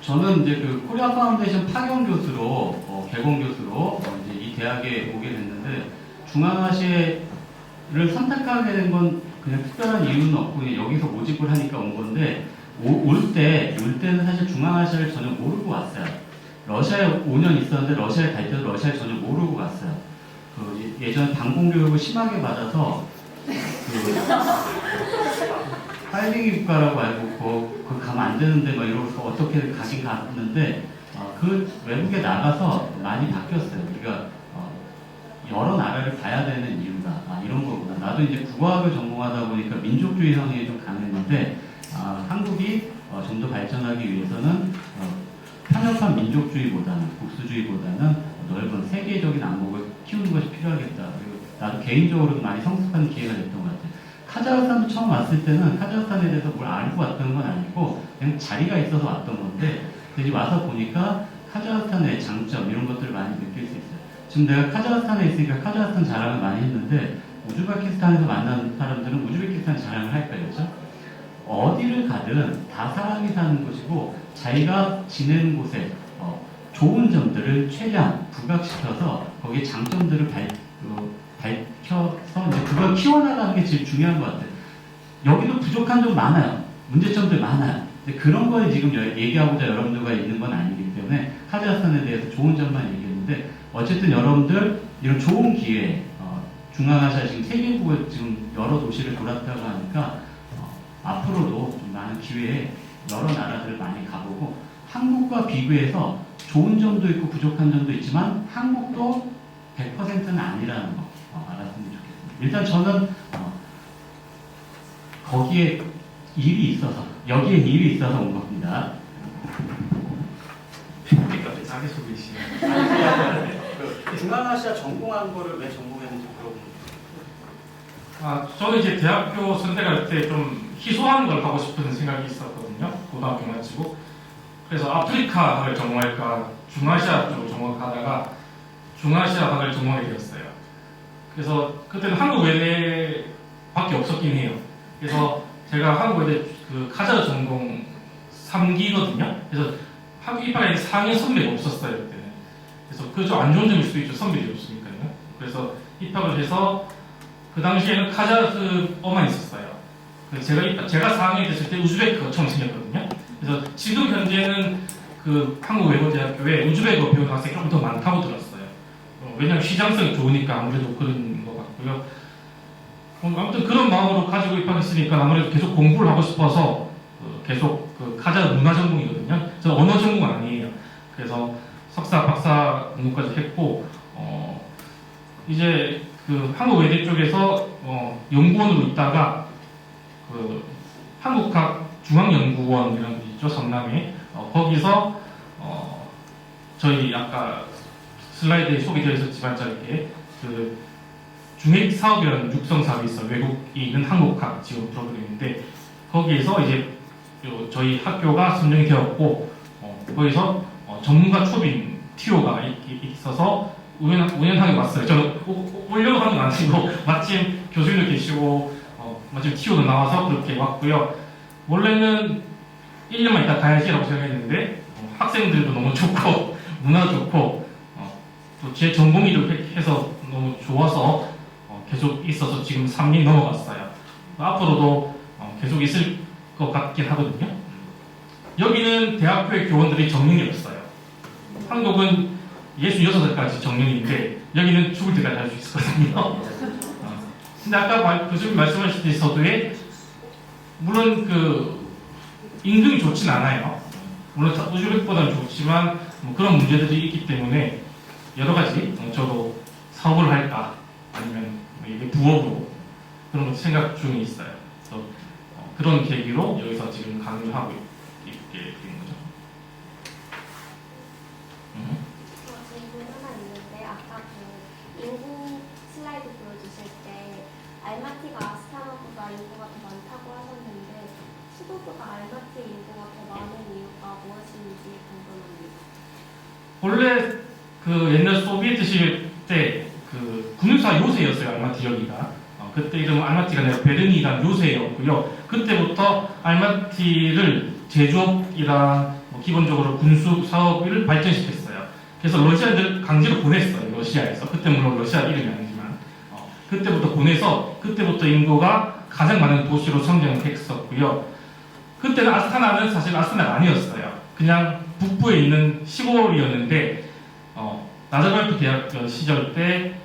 저는 이제 코리아 파운데이션 파견 교수로, 개공 교수로 이제 이 대학에 오게 됐는데, 중앙아시아를 선택하게 된 건 그냥 특별한 이유는 없고 그냥 여기서 모집을 하니까 온 건데, 올 때는 사실 중앙아시아를 전혀 모르고 왔어요. 러시아에 5년 있었는데 러시아에 갈 때도 러시아를 전혀 모르고 갔어요. 예전에 방공교육을 심하게 받아서 파이링 국가라고 알고 그 가면 안 되는데 막 이러고서 어떻게 가긴 갔는데 그 외국에 나가서 많이 바뀌었어요. 우리가 여러 나라를 봐야 되는 이유가 이런 거구나. 나도 이제 국어학을 전공하다 보니까 민족주의 성향이 좀 강했는데 한국이 좀 더 발전하기 위해서는 편협한 민족주의보다는 국수주의보다는 넓은 세계적인 안목을 키우는 것이 필요하겠다. 그리고 나도 개인적으로도 많이 성숙한 기회가 됐던 것 같아요. 카자흐스탄도 처음 왔을 때는 카자흐스탄에 대해서 뭘 알고 왔던 건 아니고 그냥 자리가 있어서 왔던 건데, 이제 와서 보니까 카자흐스탄의 장점 이런 것들을 많이 느낄 수 있어요. 지금 내가 카자흐스탄에 있으니까 카자흐스탄 자랑을 많이 했는데 우즈베키스탄에서 만난 사람들은 우즈베키스탄 자랑을 할까요? 그렇죠? 어디를 가든 다 사람이 사는 곳이고 자기가 지내는 곳에 좋은 점들을 최대한 부각시켜서 거기에 장점들을 밝혀서 이제 그걸 키워나가는 게 제일 중요한 것 같아요. 여기도 부족한 점 많아요. 문제점들 많아요. 근데 그런 걸 지금 얘기하고자 여러분들과 있는 건 아니기 때문에 카자흐스탄에 대해서 좋은 점만 얘기했는데, 어쨌든 여러분들 이런 좋은 기회에 중앙아시아 지금 세계국을 지금 여러 도시를 돌았다고 하니까 앞으로도 좀 많은 기회에 여러 나라들을 많이 가보고, 한국과 비교해서 좋은 점도 있고 부족한 점도 있지만 한국도 100%는 아니라는 거 알았으면 좋겠습니다. 일단 저는 거기에 일이 있어서, 여기에 일이 있어서 온 겁니다. 그러니까 자기소개시네요. 중앙아시아 전공한 거를 왜 전공했는지 물어보는 저는 이제 대학교 선택할 때 좀 희소한 걸 하고 싶은 생각이 있었거든요. 고등학교 마치고. 그래서 아프리카학을 전공할까 중아시아 쪽을 전공하다가 중아시아학을 전공하게 되었어요. 그래서 그때는 한국 외대밖에 없었긴 해요. 그래서 제가 한국 외대 카자흐 전공 3기거든요. 그래서 한국 입학에 4학년 선배가 없었어요. 그때는. 그래서 그저 안 좋은 점일 수도 있죠. 선비들이 없으니까요. 그래서 입학을 해서 그 당시에는 카자흐어만 있었어요. 그래서 제가 4학년이 됐을 때 우즈베크가 처음 생겼거든요. 그래서 지금 현재는 그 한국외국어대학교에 우즈베크어 배우는 학생이 조금 더 많다고 들었어요. 왜냐하면 시장성이 좋으니까 아무래도 그런 것 같고요. 아무튼 그런 마음으로 가지고 입학했으니까 아무래도 계속 공부를 하고 싶어서 계속 그 카자흐 문화 전공이거든요. 저는 언어 전공은 아니에요. 그래서 석사, 박사 공부까지 했고 이제 그 한국외대 쪽에서 연구원으로 있다가 그 한국학 중앙연구원 이런 게 있죠, 성남에. 거기서 저희 아까 슬라이드에 소개되어 있었지만 짧게 그 중액사업이라는 육성 사업이 있어요. 외국인 한국학 지원 프로그램인데 거기에서 이제 저희 학교가 선정이 되었고 거기서 전문가 초빙 TO가 있어서 우연하게 왔어요. 저는 오려고 한 건 아니고 마침 교수님도 계시고 마침 TO도 나와서 그렇게 왔고요. 원래는 1년만 있다 가야지라고 생각했는데 학생들도 너무 좋고 문화 좋고 또 제 전공이도 해서 너무 좋아서 계속 있어서 지금 3년이 넘어갔어요. 앞으로도 계속 있을 것 같긴 하거든요. 여기는 대학교의 교원들이 정년이 없어요. 한국은 66살까지 정년인데 여기는 죽을 때까지 할 수 있거든요. 근데 아까 교수님 말씀하셨듯이 서두에 물론 그 임금이 좋진 않아요. 물론 우즈벡보다는 좋지만 뭐 그런 문제들이 있기 때문에 여러 가지 저도 사업을 할까 아니면 이게 부업으로 그런 거 생각 중에 있어요. 그래서 그런 계기로 여기서 지금 강의를 하고 있게 된 거죠. 질문 하나 있는데 아까 그 인구 슬라이드 보여주실 때 알마티가 아스타나보다 인구가 더 많다고 하셨는데 수도보다 알마티 인구가 더 많은 이유가 무엇인지 궁금합니다. 원래 그 옛날 소비에트 시대 때 그 군사 요새였어요. 알마티 여기가. 그때 이름 알마티가 아니라 베르니라는 요새였고요. 그때부터 알마티를 제조업이랑 기본적으로 군수 사업을 발전시켰어요. 그래서 러시아를 강제로 보냈어요. 러시아에서. 그때 물론 러시아 이름이 아니지만 그때부터 보내서 그때부터 인구가 가장 많은 도시로 성장했었고요. 그때는 아스타나는 사실 아스타나가 아니었어요. 그냥 북부에 있는 시골이었는데 나자르바예프 대학 시절 때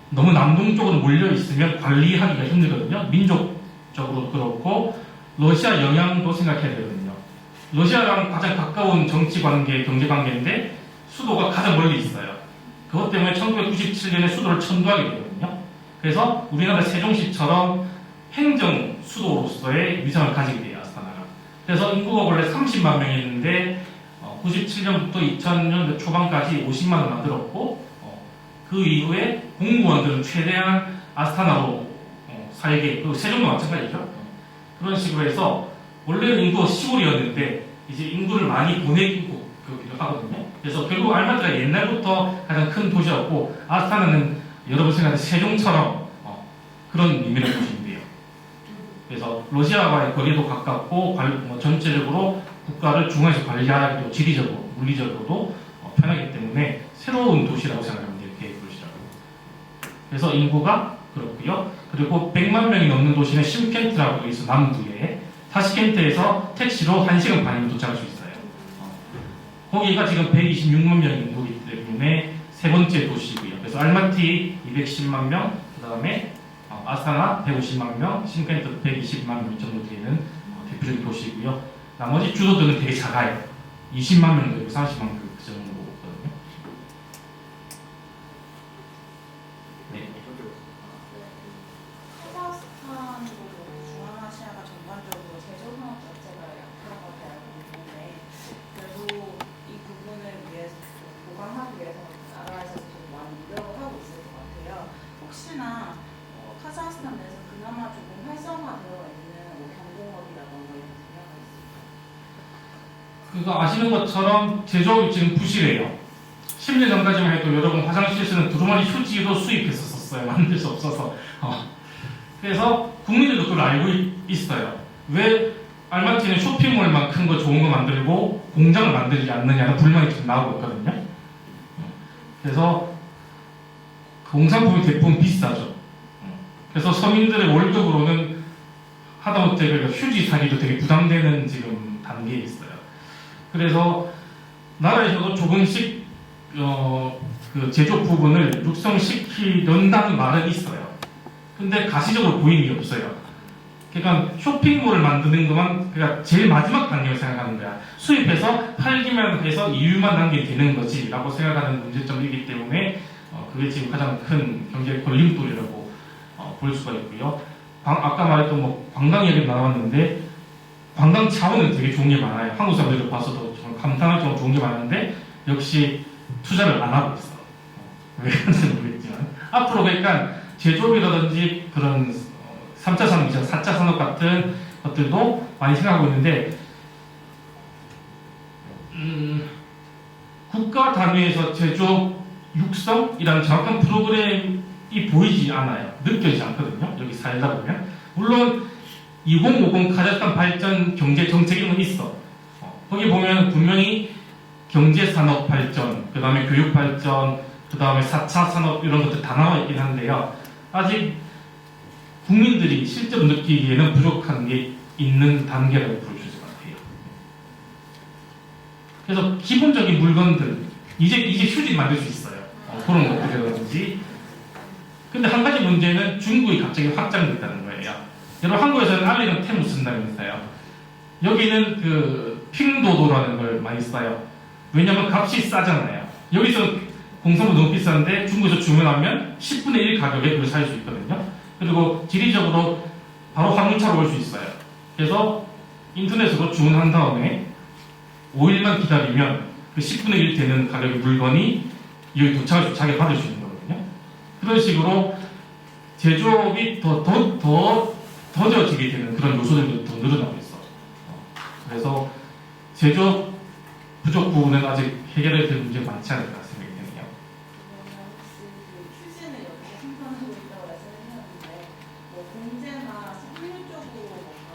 너무 남동쪽으로 몰려 있으면 관리하기가 힘들거든요. 민족적으로 그렇고 러시아 영향도 생각해야 되거든요. 러시아랑 가장 가까운 정치 관계, 경제 관계인데 수도가 가장 멀리 있어요. 그것 때문에 1997년에 수도를 천도하게 되거든요. 그래서 우리나라 세종시처럼 행정 수도로서의 위상을 가지게 돼요. 아스타나가. 그래서 인구가 원래 30만 명이었는데 97년부터 2000년대 초반까지 50만 원 만들었고 그 이후에 공무원들은 최대한 아스타나로 살게, 그 세종도 마찬가지죠. 그런 식으로 해서 원래는 인구가 시골이었는데 이제 인구를 많이 보내기도 하거든요. 그래서 결국 알마티가 옛날부터 가장 큰 도시였고 아스타나는 여러분 생각하는 세종처럼 그런 의미를 보시면 돼요. 그래서 러시아와의 거리도 가깝고 전체적으로 국가를 중앙에서 관리하기도 지리적으로, 물리적으로도 편하기 때문에 새로운 도시라고 생각하면 돼요. 계획도시라고. 그래서 인구가 그렇고요. 그리고 100만 명이 넘는 도시는 심켄트라고 있어 남부에 타시켄트에서 택시로 1시간 반이면 도착할 수 있어요. 거기가 지금 126만 명이 인구이기 때문에 세 번째 도시고요. 그래서 알마티 210만 명, 그 다음에 아스타나 150만 명, 심켄트 120만 명 정도 되는 대표적인 도시고요. 나머지 주도들은 되게 작아요. 20만 명 되고 30만 명 그 정도거든요. 네. 카자흐스탄도 중앙아시아가 전반적으로 제조산업 자체가 약하다고 알고 있는데 그래도 이 부분을 위해서 보강하기 위해서 나라에서 좀 많이 노력을 하고 있을 것 같아요. 혹시나 카자흐스탄 내에서 그나마 조금 활성화되어 있는 경공업이라던가 이런 분야가 있을까요? 그거 아시는 것처럼 제조업이 지금 부실해요. 10년 전까지만 해도 여러분 화장실 쓰는 두루마리 휴지도 수입했었어요. 만들 수 없어서. 그래서 국민들도 그걸 알고 있어요. 왜 알마티는 쇼핑몰만 큰 거 좋은 거 만들고 공장을 만들지 않느냐는 불만이 지금 나오고 있거든요. 그래서 공산품이 대부분 비싸죠. 그래서 서민들의 월급으로는 하다못해 그러니까 휴지 사기도 되게 부담되는 지금 단계에 있어요. 그래서 나라에서도 조금씩 그 제조 부분을 육성시키려다는 말은 있어요. 근데 가시적으로 보이는 게 없어요. 그러니까 쇼핑몰을 만드는 것만 그러니까 제일 마지막 단계를 생각하는 거야. 수입해서 팔기만 해서 이윤만 남기면 되는 거지라고 생각하는 문제점이기 때문에 그게 지금 가장 큰 경제 걸림돌이라고 볼 수가 있고요. 아까 말했던 뭐 관광 얘기 나왔는데 관광 자원은 되게 좋은 게 많아요. 한국 사람들이 봐서도 정말 감탄할 정도로 좋은 게 많은데 역시 투자를 안 하고 있어. 왜 그런지 모르겠지만 앞으로 그러니까 제조업이라든지 그런 3차 산업, 4차 산업 같은 것들도 많이 생각하고 있는데 국가 단위에서 제조업 육성이라는 정확한 프로그램이 보이지 않아요. 느껴지지 않거든요. 여기 살다 보면 물론 2050 카자흐스탄 발전 경제 정책 이런 건 있어. 거기 보면 분명히 경제 산업 발전, 그 다음에 교육 발전, 그 다음에 4차 산업 이런 것들 다 나와 있긴 한데요. 아직 국민들이 실제로 느끼기에는 부족한 게 있는 단계라고 볼 수 있을 것 같아요. 그래서 기본적인 물건들, 이제 휴지 만들 수 있어요. 그런 것들이라든지. 근데 한 가지 문제는 중국이 갑자기 확장됐다는 거예요. 여러분 한국에서는 알리는 테무 쓴다면서요. 여기는 그 핑도도라는 걸 많이 써요. 왜냐면 값이 싸잖아요. 여기서 공산품 너무 비싼데 중국에서 주문하면 10분의 1 가격에 그걸 살 수 있거든요. 그리고 지리적으로 바로 화물차로 올 수 있어요. 그래서 인터넷으로 주문한 다음에 5일만 기다리면 그 10분의 1 되는 가격의 물건이 여기 도착할 수 자기가 받을 수 있는 거거든요. 그런 식으로 제조업이 더뎌지게 되는 그런 요소들도 더 늘어나고 있어. 그래서 제조업 부족 부분은 아직 해결해야 될 문제가 많지 않을까 생각이 되네요. 그러면 혹시 그 휴지는 여기서 생산하고 있다고 말씀하셨는데 뭐 공제나 섬유 쪽으로 뭔가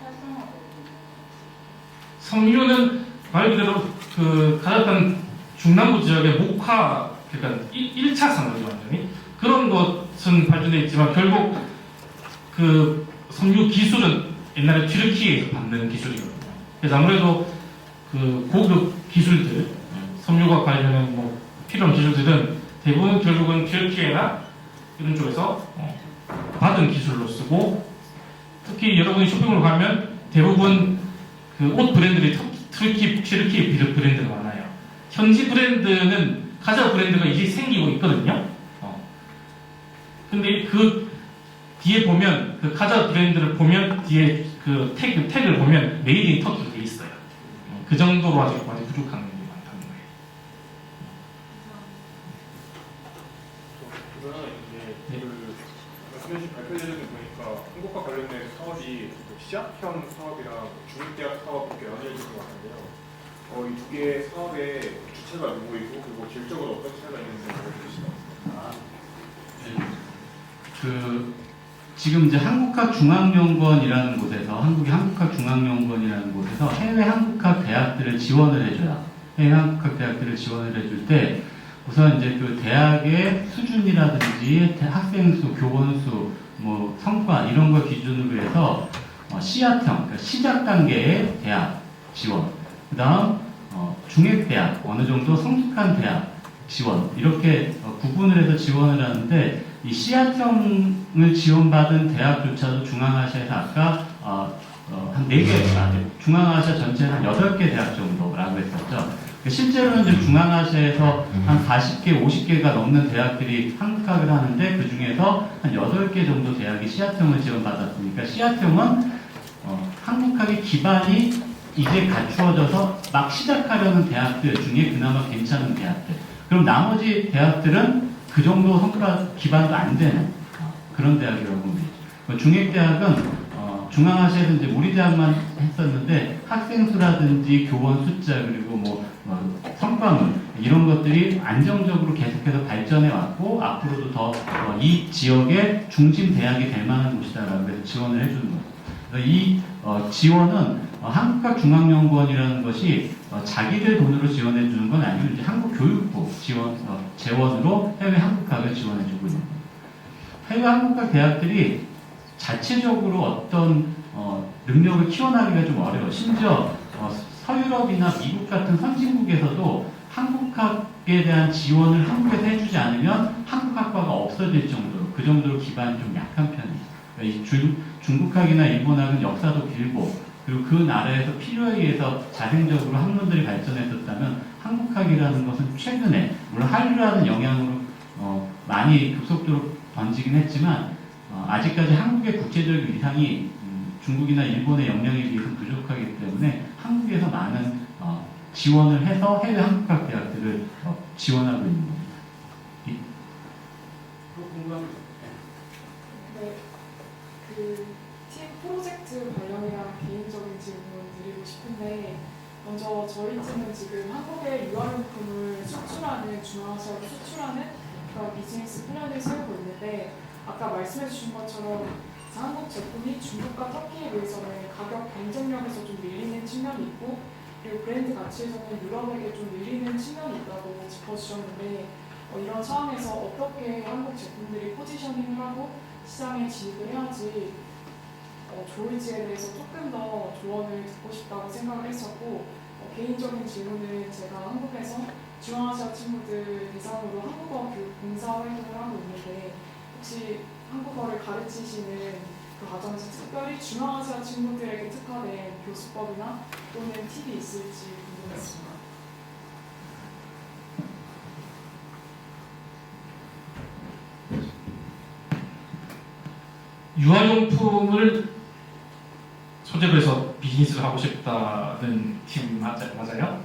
활성화되고 있나요? 섬유는 말 그대로 그 카자흐스탄 중남부 지역의 목화 그러니까 1차 산업이 완전히 그런 것은 발전되어 있지만 결국 그 섬유 기술은 옛날에 튀르키예에서 받는 기술이거든요. 그래서 아무래도 그 고급 기술들, 섬유과 관련된 뭐 필요한 기술들은 대부분 결국은 튀르키예나 이런 쪽에서 받은 기술로 쓰고 특히 여러분이 쇼핑몰 가면 대부분 그 옷 브랜드들이 튀르키 브랜드가 많아요. 현지 브랜드는 카자흐 브랜드가 이제 생기고 있거든요. 근데 그 뒤에 보면 그 카자흐 브랜드를 보면 뒤에 그 태그를 보면 메이드 인 터키로 돼 있어요. 그 정도로 아직 많이 부족한 게 많다는 거예요. 그러면 이제 그 말씀해주신 발표 자료를 보니까 한국과 관련된 사업이 시약형 사업이랑 중립대학 사업 이렇게 나뉘어진 것 같은데요. 이 두 개의 사업의 주체가 누구이고 그리고 질적으로 어떤 차이가 있는지 알려주시죠. 그 지금 이제 한국학중앙연구원이라는 곳에서 한국의 한국학중앙연구원이라는 곳에서 해외 한국학 대학들을 지원을 해줘요. 해외 한국학 대학들을 지원을 해줄 때 우선 이제 그 대학의 수준이라든지 학생 수, 교원 수, 뭐 성과 이런 걸 기준으로 해서 시약형, 그러니까 시작 단계의 대학 지원, 그다음 중액대학, 어느 정도 성숙한 대학 지원 이렇게 구분을 해서 지원을 하는데 이 시약형을 지원받은 대학조차도 중앙아시아에서 아까 한 4개, 중앙아시아 전체에 한 8개 대학 정도라고 했었죠. 실제로는 이제 중앙아시아에서 한 40개, 50개가 넘는 대학들이 한국학을 하는데 그 중에서 한 8개 정도 대학이 시약형을 지원받았으니까 시약형은 한국학의 기반이 이제 갖추어져서 막 시작하려는 대학들 중에 그나마 괜찮은 대학들. 그럼 나머지 대학들은 그 정도 성과 기반도 안 되는 그런 대학이라고 봅니다. 중액대학은 중앙아시아에서 이제 우리 대학만 했었는데 학생 수라든지 교원 숫자 그리고 뭐 성과물 이런 것들이 안정적으로 계속해서 발전해 왔고 앞으로도 더 이 지역의 중심 대학이 될 만한 곳이다라고 해서 지원을 해주는 거죠. 그래서 이 지원은 한국학중앙연구원이라는 것이 자기들 돈으로 지원해 주는 건 아니고 이제 한국교육부 재원으로 해외 한국학을 지원해 주고 있는 거예요. 해외 한국학 대학들이 자체적으로 어떤 능력을 키워나가기가 좀 어려워. 심지어 서유럽이나 미국 같은 선진국에서도 한국학에 대한 지원을 한국에서 해주지 않으면 한국학과가 없어질 정도로 그 정도로 기반이 좀 약한 편이에요. 그러니까 이 중국학이나 일본학은 역사도 길고 그리고 그 나라에서 필요에 의해서 자생적으로 학문들이 발전했었다면 한국학이라는 것은 최근에 물론 한류라는 영향으로 많이 급속도로 번지긴 했지만 아직까지 한국의 국제적 위상이 중국이나 일본의 영향에 비해서 부족하기 때문에 한국에서 많은 지원을 해서 해외 한국학 대학들을 지원하고 있는 겁니다. 네, 팀 프로젝트 관련이랑 개인적인 질문 드리고 싶은데 먼저 저희 팀은 지금 한국의 유아용품을 수출하는 중앙아시아로 수출하는 그런 비즈니스 플랜을 세우고 있는데 아까 말씀해주신 것처럼 한국 제품이 중국과 터키에 비해서는 가격 경쟁력에서 좀 밀리는 측면이 있고 그리고 브랜드 가치에서는 유럽에게 좀 밀리는 측면이 있다고 짚어주셨는데 이런 상황에서 어떻게 한국 제품들이 포지셔닝을 하고 시장에 진입을 해야지 좋을지에 대해서 조금 더 조언을 듣고 싶다고 생각을 했었고 개인적인 질문은 제가 한국에서 중앙아시아 친구들 대상으로 한국어 교육 봉사 활동을 하고 있는데 혹시 한국어를 가르치시는 그 과정에서 특별히 중앙아시아 친구들에게 특화된 교수법이나 또는 팁이 있을지 궁금했습니다. 유아용품을 소재로 해서 비즈니스를 하고 싶다는 팀 맞아요?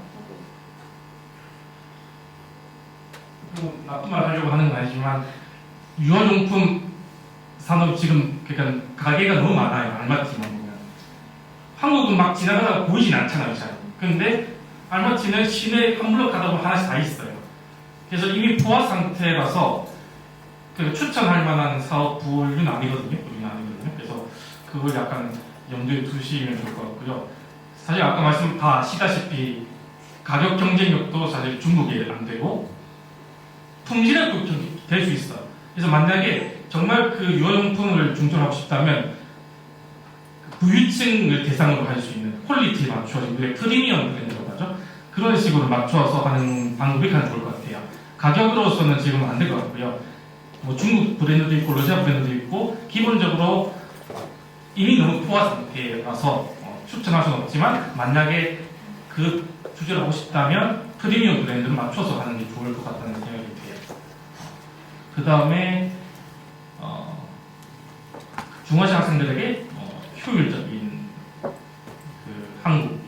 나쁜 말 하려고 하는 건 아니지만 유아용품 산업 지금 그러니까 가게가 너무 많아요. 알마티만 보면 한국은 막 지나가다가 보이진 않잖아요. 잘. 근데 알마티는 시내 한 블록 가다 보면 하나씩 다 있어요. 그래서 이미 포화 상태라서 그 추천할 만한 사업 분류는 아니거든요. 그래서 그걸 약간 염두에 두시면 좋을 것 같고요. 사실 아까 말씀 다 아시다시피 가격 경쟁력도 사실 중국에 안 되고 품질은 될 수 있어. 그래서 만약에 정말 그 유아용품을 중점하고 싶다면 부유층을 대상으로 할 수 있는 퀄리티에 맞춰서 우리가 프리미엄 브랜드라고 하죠. 그런 식으로 맞춰서 하는 방법이 가장 좋을 것 같아요. 가격으로서는 지금 안 될 것 같고요. 뭐 중국 브랜드도 있고 러시아 브랜드도 있고 기본적으로 이미 너무 포화 상태라서 추천할 수는 없지만 만약에 그 주제를 하고 싶다면 프리미엄 브랜드를 맞춰서 하는 게 좋을 것 같다는 생각이 돼요. 그 다음에 중아시아 학생들에게 효율적인 그 한국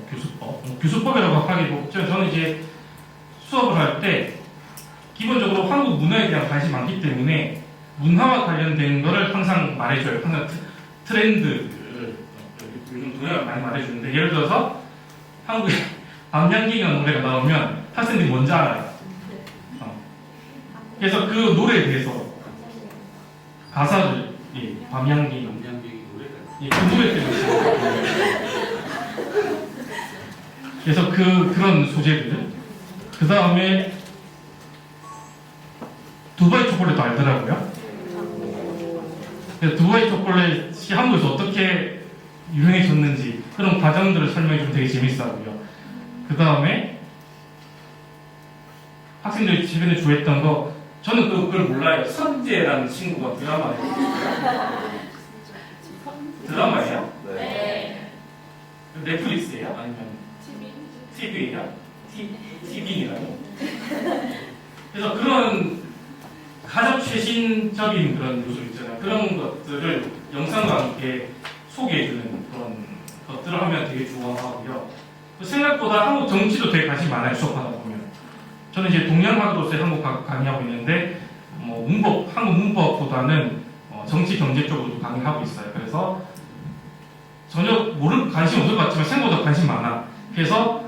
교수법, 교수법이라고 하기도 저는 이제 수업을 할 때 기본적으로 한국 문화에 대한 관심이 많기 때문에 문화와 관련된 거를 항상 말해줘요. 항상 트렌드를 요즘 동양을 많이 말해주는데 예를 들어서 한국에 밤양갱이라는 노래가 나오면 학생들이 뭔지 알아요. 그래서 그 노래에 대해서 가사를 밤양갱이 그 노래 때문에 그래서 그런 소재들 그 다음에 두바이 초콜릿도 알더라고요. 그래서 두바이 초콜릿이 한국에서 어떻게 유명해졌는지 그런 과정들을 설명해 주면 되게 재밌어하고요. 그 다음에 학생들이 최근에 좋아했던 거 저는 그걸 몰라요. 선재라는 친구가 드라마예요? 네. 넷플릭스예요? 아니면 TV예요? TV라고? 그래서 그런 가장 최신적인 그런 요소 있잖아요. 그런 것들을 영상과 함께 소개해주는 그런 것들을 하면 되게 좋아하고요. 생각보다 한국 정치도 되게 관심이 많아요. 수업하다 보면. 저는 이제 동양학으로서 한국학 강의하고 있는데 한국 문법보다는 정치 경제 쪽으로도 강의하고 있어요. 그래서 전혀 관심 없을 것 같지만 생각보다 관심 많아. 그래서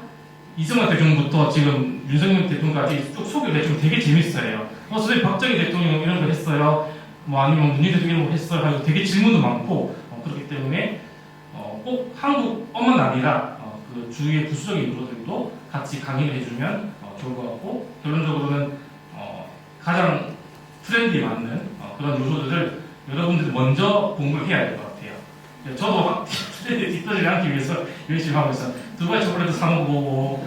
이승만 대통령부터 지금 윤석열 대통령까지 쭉 소개를 해주면 되게 재밌어요. 선생님 박정희 대통령 이런 거 했어요. 아니면 문재인 대통령 이런 거 했어요. 하고 되게 질문도 많고 그렇기 때문에 꼭 한국뿐만 아니라 그 주위의 부수적인 요소들도 같이 강의를 해주면 좋을 것 같고, 결론적으로는 가장 트렌드에 맞는 그런 요소들을 여러분들이 먼저 공부를 해야 될 것 같아요. 저도 트렌드에 뒤떨어지지 않기 위해서 열심히 하고 있어요. 두바이 초콜릿도 사 먹어보고,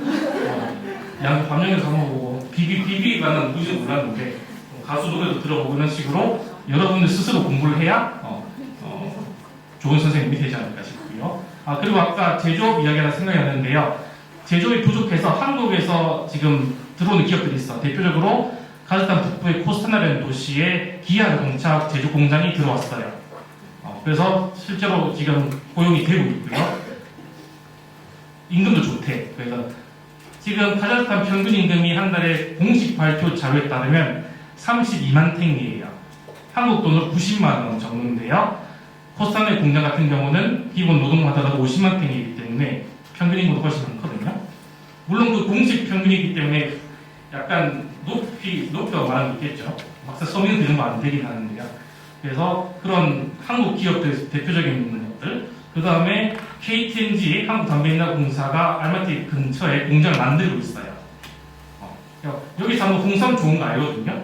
밤양에도 사 먹어보고, 비비가는 누군지 몰랐는데, 가수 노래도 들어보고 이런 식으로 여러분들 스스로 공부를 해야 좋은 선생님이 되지 않을까 싶고요. 그리고 아까 제조업 이야기 하나 생각이 났는데요. 제조업이 부족해서 한국에서 지금 들어오는 기업들이 있어. 대표적으로 카자흐스탄 북부의 코스타나라는 도시에 기아 자동차 제조 공장이 들어왔어요. 그래서 실제로 지금 고용이 되고 있고요. 임금도 좋대. 그래서 지금 카자흐스탄 평균 임금이 한 달에 공식 발표 자료에 따르면 32만 탱이에요. 한국 돈으로 90만 원 정도인데요. 코스타나의 공장 같은 경우는 기본 노동마다도 50만 탱이기 때문에 평균 임금도 훨씬 많거든요. 물론 그 공식 평균이기 때문에 약간 높여 말하는 게 있겠죠. 막상 서민은 되는 거 안 되긴 하는데요. 그래서 그런 한국 기업들 대표적인 것들, 그 다음에 KTNG 한국담배인화공사가 알마티 근처에 공장을 만들고 있어요. 여기서 한번 홍삼 좋은 거 알거든요.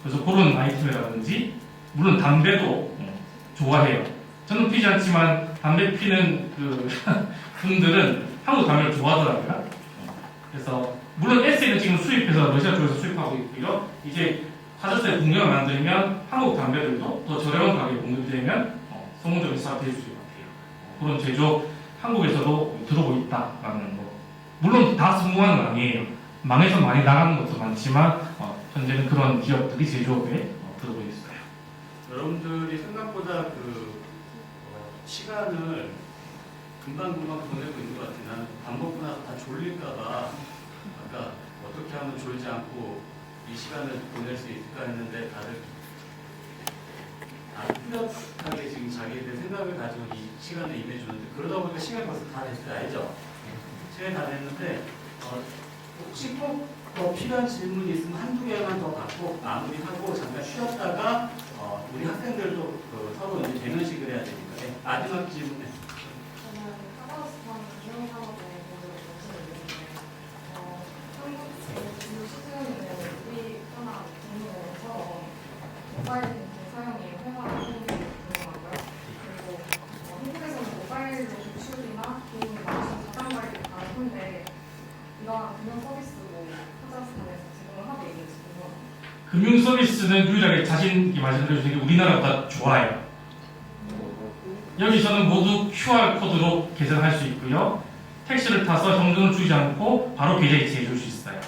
그래서 그런 아이템이라든지, 물론 담배도 좋아해요. 저는 피지 않지만 담배 피는 그 분들은 한국 담배를 좋아하더라고요. 그래서 물론 에세이는 지금 수입해서 러시아 쪽에서 수입하고 있고요. 이제 카자흐스탄에 공장을 만들면 한국 담배들도 더 저렴한 가격에 공급되면 성공적인 사업이 될 수 있을 것 같아요. 그런 제조 한국에서도 들어오고 있다라는 거. 물론 다 성공하는 건 아니에요. 망해서 많이 나가는 것도 많지만 현재는 그런 기업들이 제조업에 들어오고 있어요. 여러분들이 생각보다 시간을 금방금방 보내고 있는 것 같아요. 나는 밥 먹고 나서 다 졸릴까봐 아까 어떻게 하면 졸지 않고 이 시간을 보낼 수 있을까 했는데 다들 뚜렷하게 지금 자기들 생각을 가지고 이 시간에 임해주는데, 그러다 보니까 시간이 벌써 다 됐어요. 알죠? 시간이 다 됐는데 혹시 꼭 더 필요한 질문이 있으면 한두 개만 더 받고 마무리하고 잠깐 쉬었다가 우리 학생들도 서로 이제 대면식을 해야 되니까. 네, 마지막 질문에. 저는 카자흐스탄 금융산업에 대해서 말씀드리는데 한국 주요 시즌에는 우리 하나 국민에서 모바일 뱅킹 사용이 활발한지 궁금하고요. 그리고 한국에서는 모바일로 조출이나 개인 마우스 자산 관리를 가능한데 이러한 금융 서비스도 카자흐스탄에서 제공을 하고 있는지 궁금합니다. 금융 서비스는 유일하게 자신 있게 말씀드려주는 게 우리나라보다 좋아요. 여기서는 모두 QR코드로 계산할 수 있고요. 택시를 타서 현금을 주지 않고 바로 계좌에 이체해 줄 수 있어요.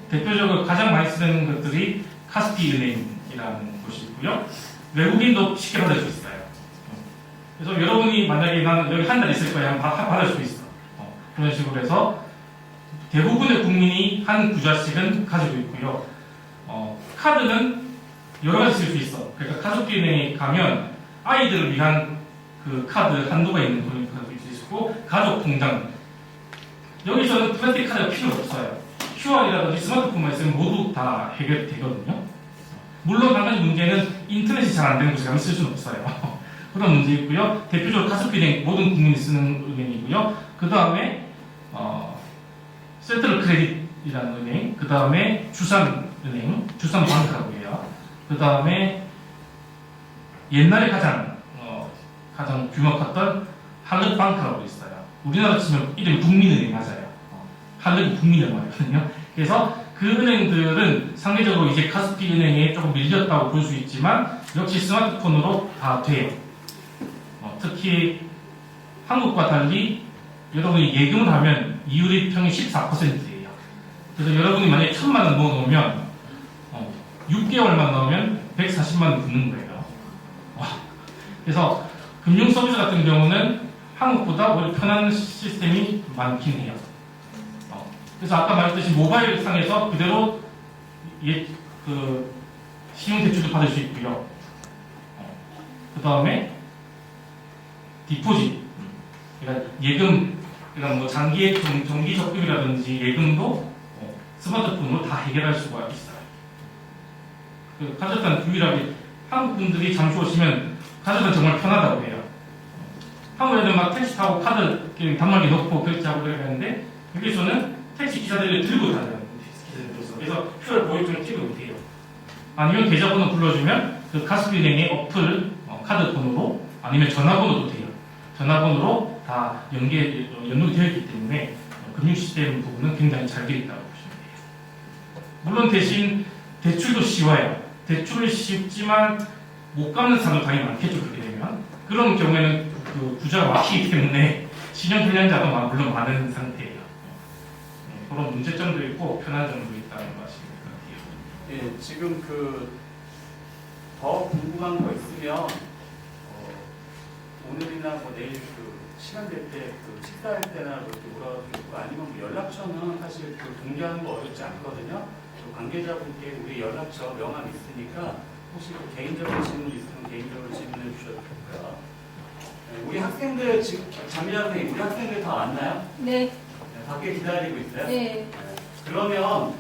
대표적으로 가장 많이 쓰는 것들이 카스피은행이라는 곳이 있고요. 외국인도 쉽게 받을 수 있어요. 그래서 여러분이 만약에 나는 여기 한 달 있을 거야 하면 받을 수 있어. 그런 식으로 해서 대부분의 국민이 한 구자씩은 가지고 있고요. 카드는 여러 가지 쓸 수 있어. 그러니까 카스피은행에 가면 아이들을 위한 그 카드 한도가 있는 그런 카드도 있고, 가족 통장, 여기서는 플라스틱 카드가 필요 없어요. QR이라든지 스마트폰만 있으면 모두 다 해결되거든요. 물론 한 가지 문제는 인터넷이 잘 안 되는 곳에 가면 쓸 수는 없어요. 그런 문제 있고요. 대표적으로 카스피은행 모든 국민이 쓰는 은행이고요. 그 다음에 센트럴 크레딧이라는 은행, 그 다음에 주산은행, 주산방크라고 해요. 그 다음에 옛날에 가장 규모가 컸던 할럿방크라고 있어요. 우리나라 치면 이름이 국민은행 맞아요. 할럿이 국민은행이거든요. 그래서 그 은행들은 상대적으로 이제 카스피 은행에 조금 밀렸다고 볼 수 있지만 역시 스마트폰으로 다 돼요. 특히 한국과 달리 여러분이 예금을 하면 이율이 평균 14%예요. 그래서 여러분이 만약에 1,000만 원 넣어놓으면 6개월만 넣으면 140만 원 붙는 거예요. 그래서 금융 서비스 같은 경우는 한국보다 오히려 편한 시스템이 많긴 해요. 그래서 아까 말했듯이 모바일 상에서 그대로 신용 대출도 받을 수 있고요. 그 다음에 디포짓, 그러니까 예금, 그러니까 뭐 장기 정기 적금이라든지 예금도 스마트폰으로 다 해결할 수가 있어요. 카자흐스탄 유일하게 한국 분들이 잠시 오시면 카자흐스탄 정말 편하다고 해요. 한국 애들 막 택시 타고 카드 이렇게 단말기 넣고 결제하고 그러는데 여기서는 택시 기사들이 들고 다녀요. 그래서 표를 보여주면 찍을 못해요. 아니면 계좌번호 불러주면 그 가스비행의 어플 카드 번호로 아니면 전화번호도 돼요. 전화번호로 다 연동이 되어 있기 때문에 금융 시스템 부분은 굉장히 잘 되어 있다고 보시면 돼요. 물론 대신 대출도 쉬워요. 대출은 쉽지만 못 갚는 사람도 당연히 많겠죠. 그렇게 되면 그런 경우에는 그 구조가 막히기 때문에 신용 불량자도 물론 많은 상태예요. 그런 문제점도 있고 편한 점도 있다는 것인 것 같아요. 예, 지금 더 궁금한 거 있으면 오늘이나 뭐 내일 시간 될 때 식사할 때나 이렇게 물어도 좋고 아니면 뭐 연락처는 사실 공개하는 거 어렵지 않거든요. 관계자분께 우리 연락처 명함 있으니까 혹시 개인적인 질문 있으면 개인적으로 질문해 주셔도 좋고요. 우리 학생들 지금 장미자 선생님 우리 학생들 다 왔나요? 네. 밖에 기다리고 있어요? 네. 그러면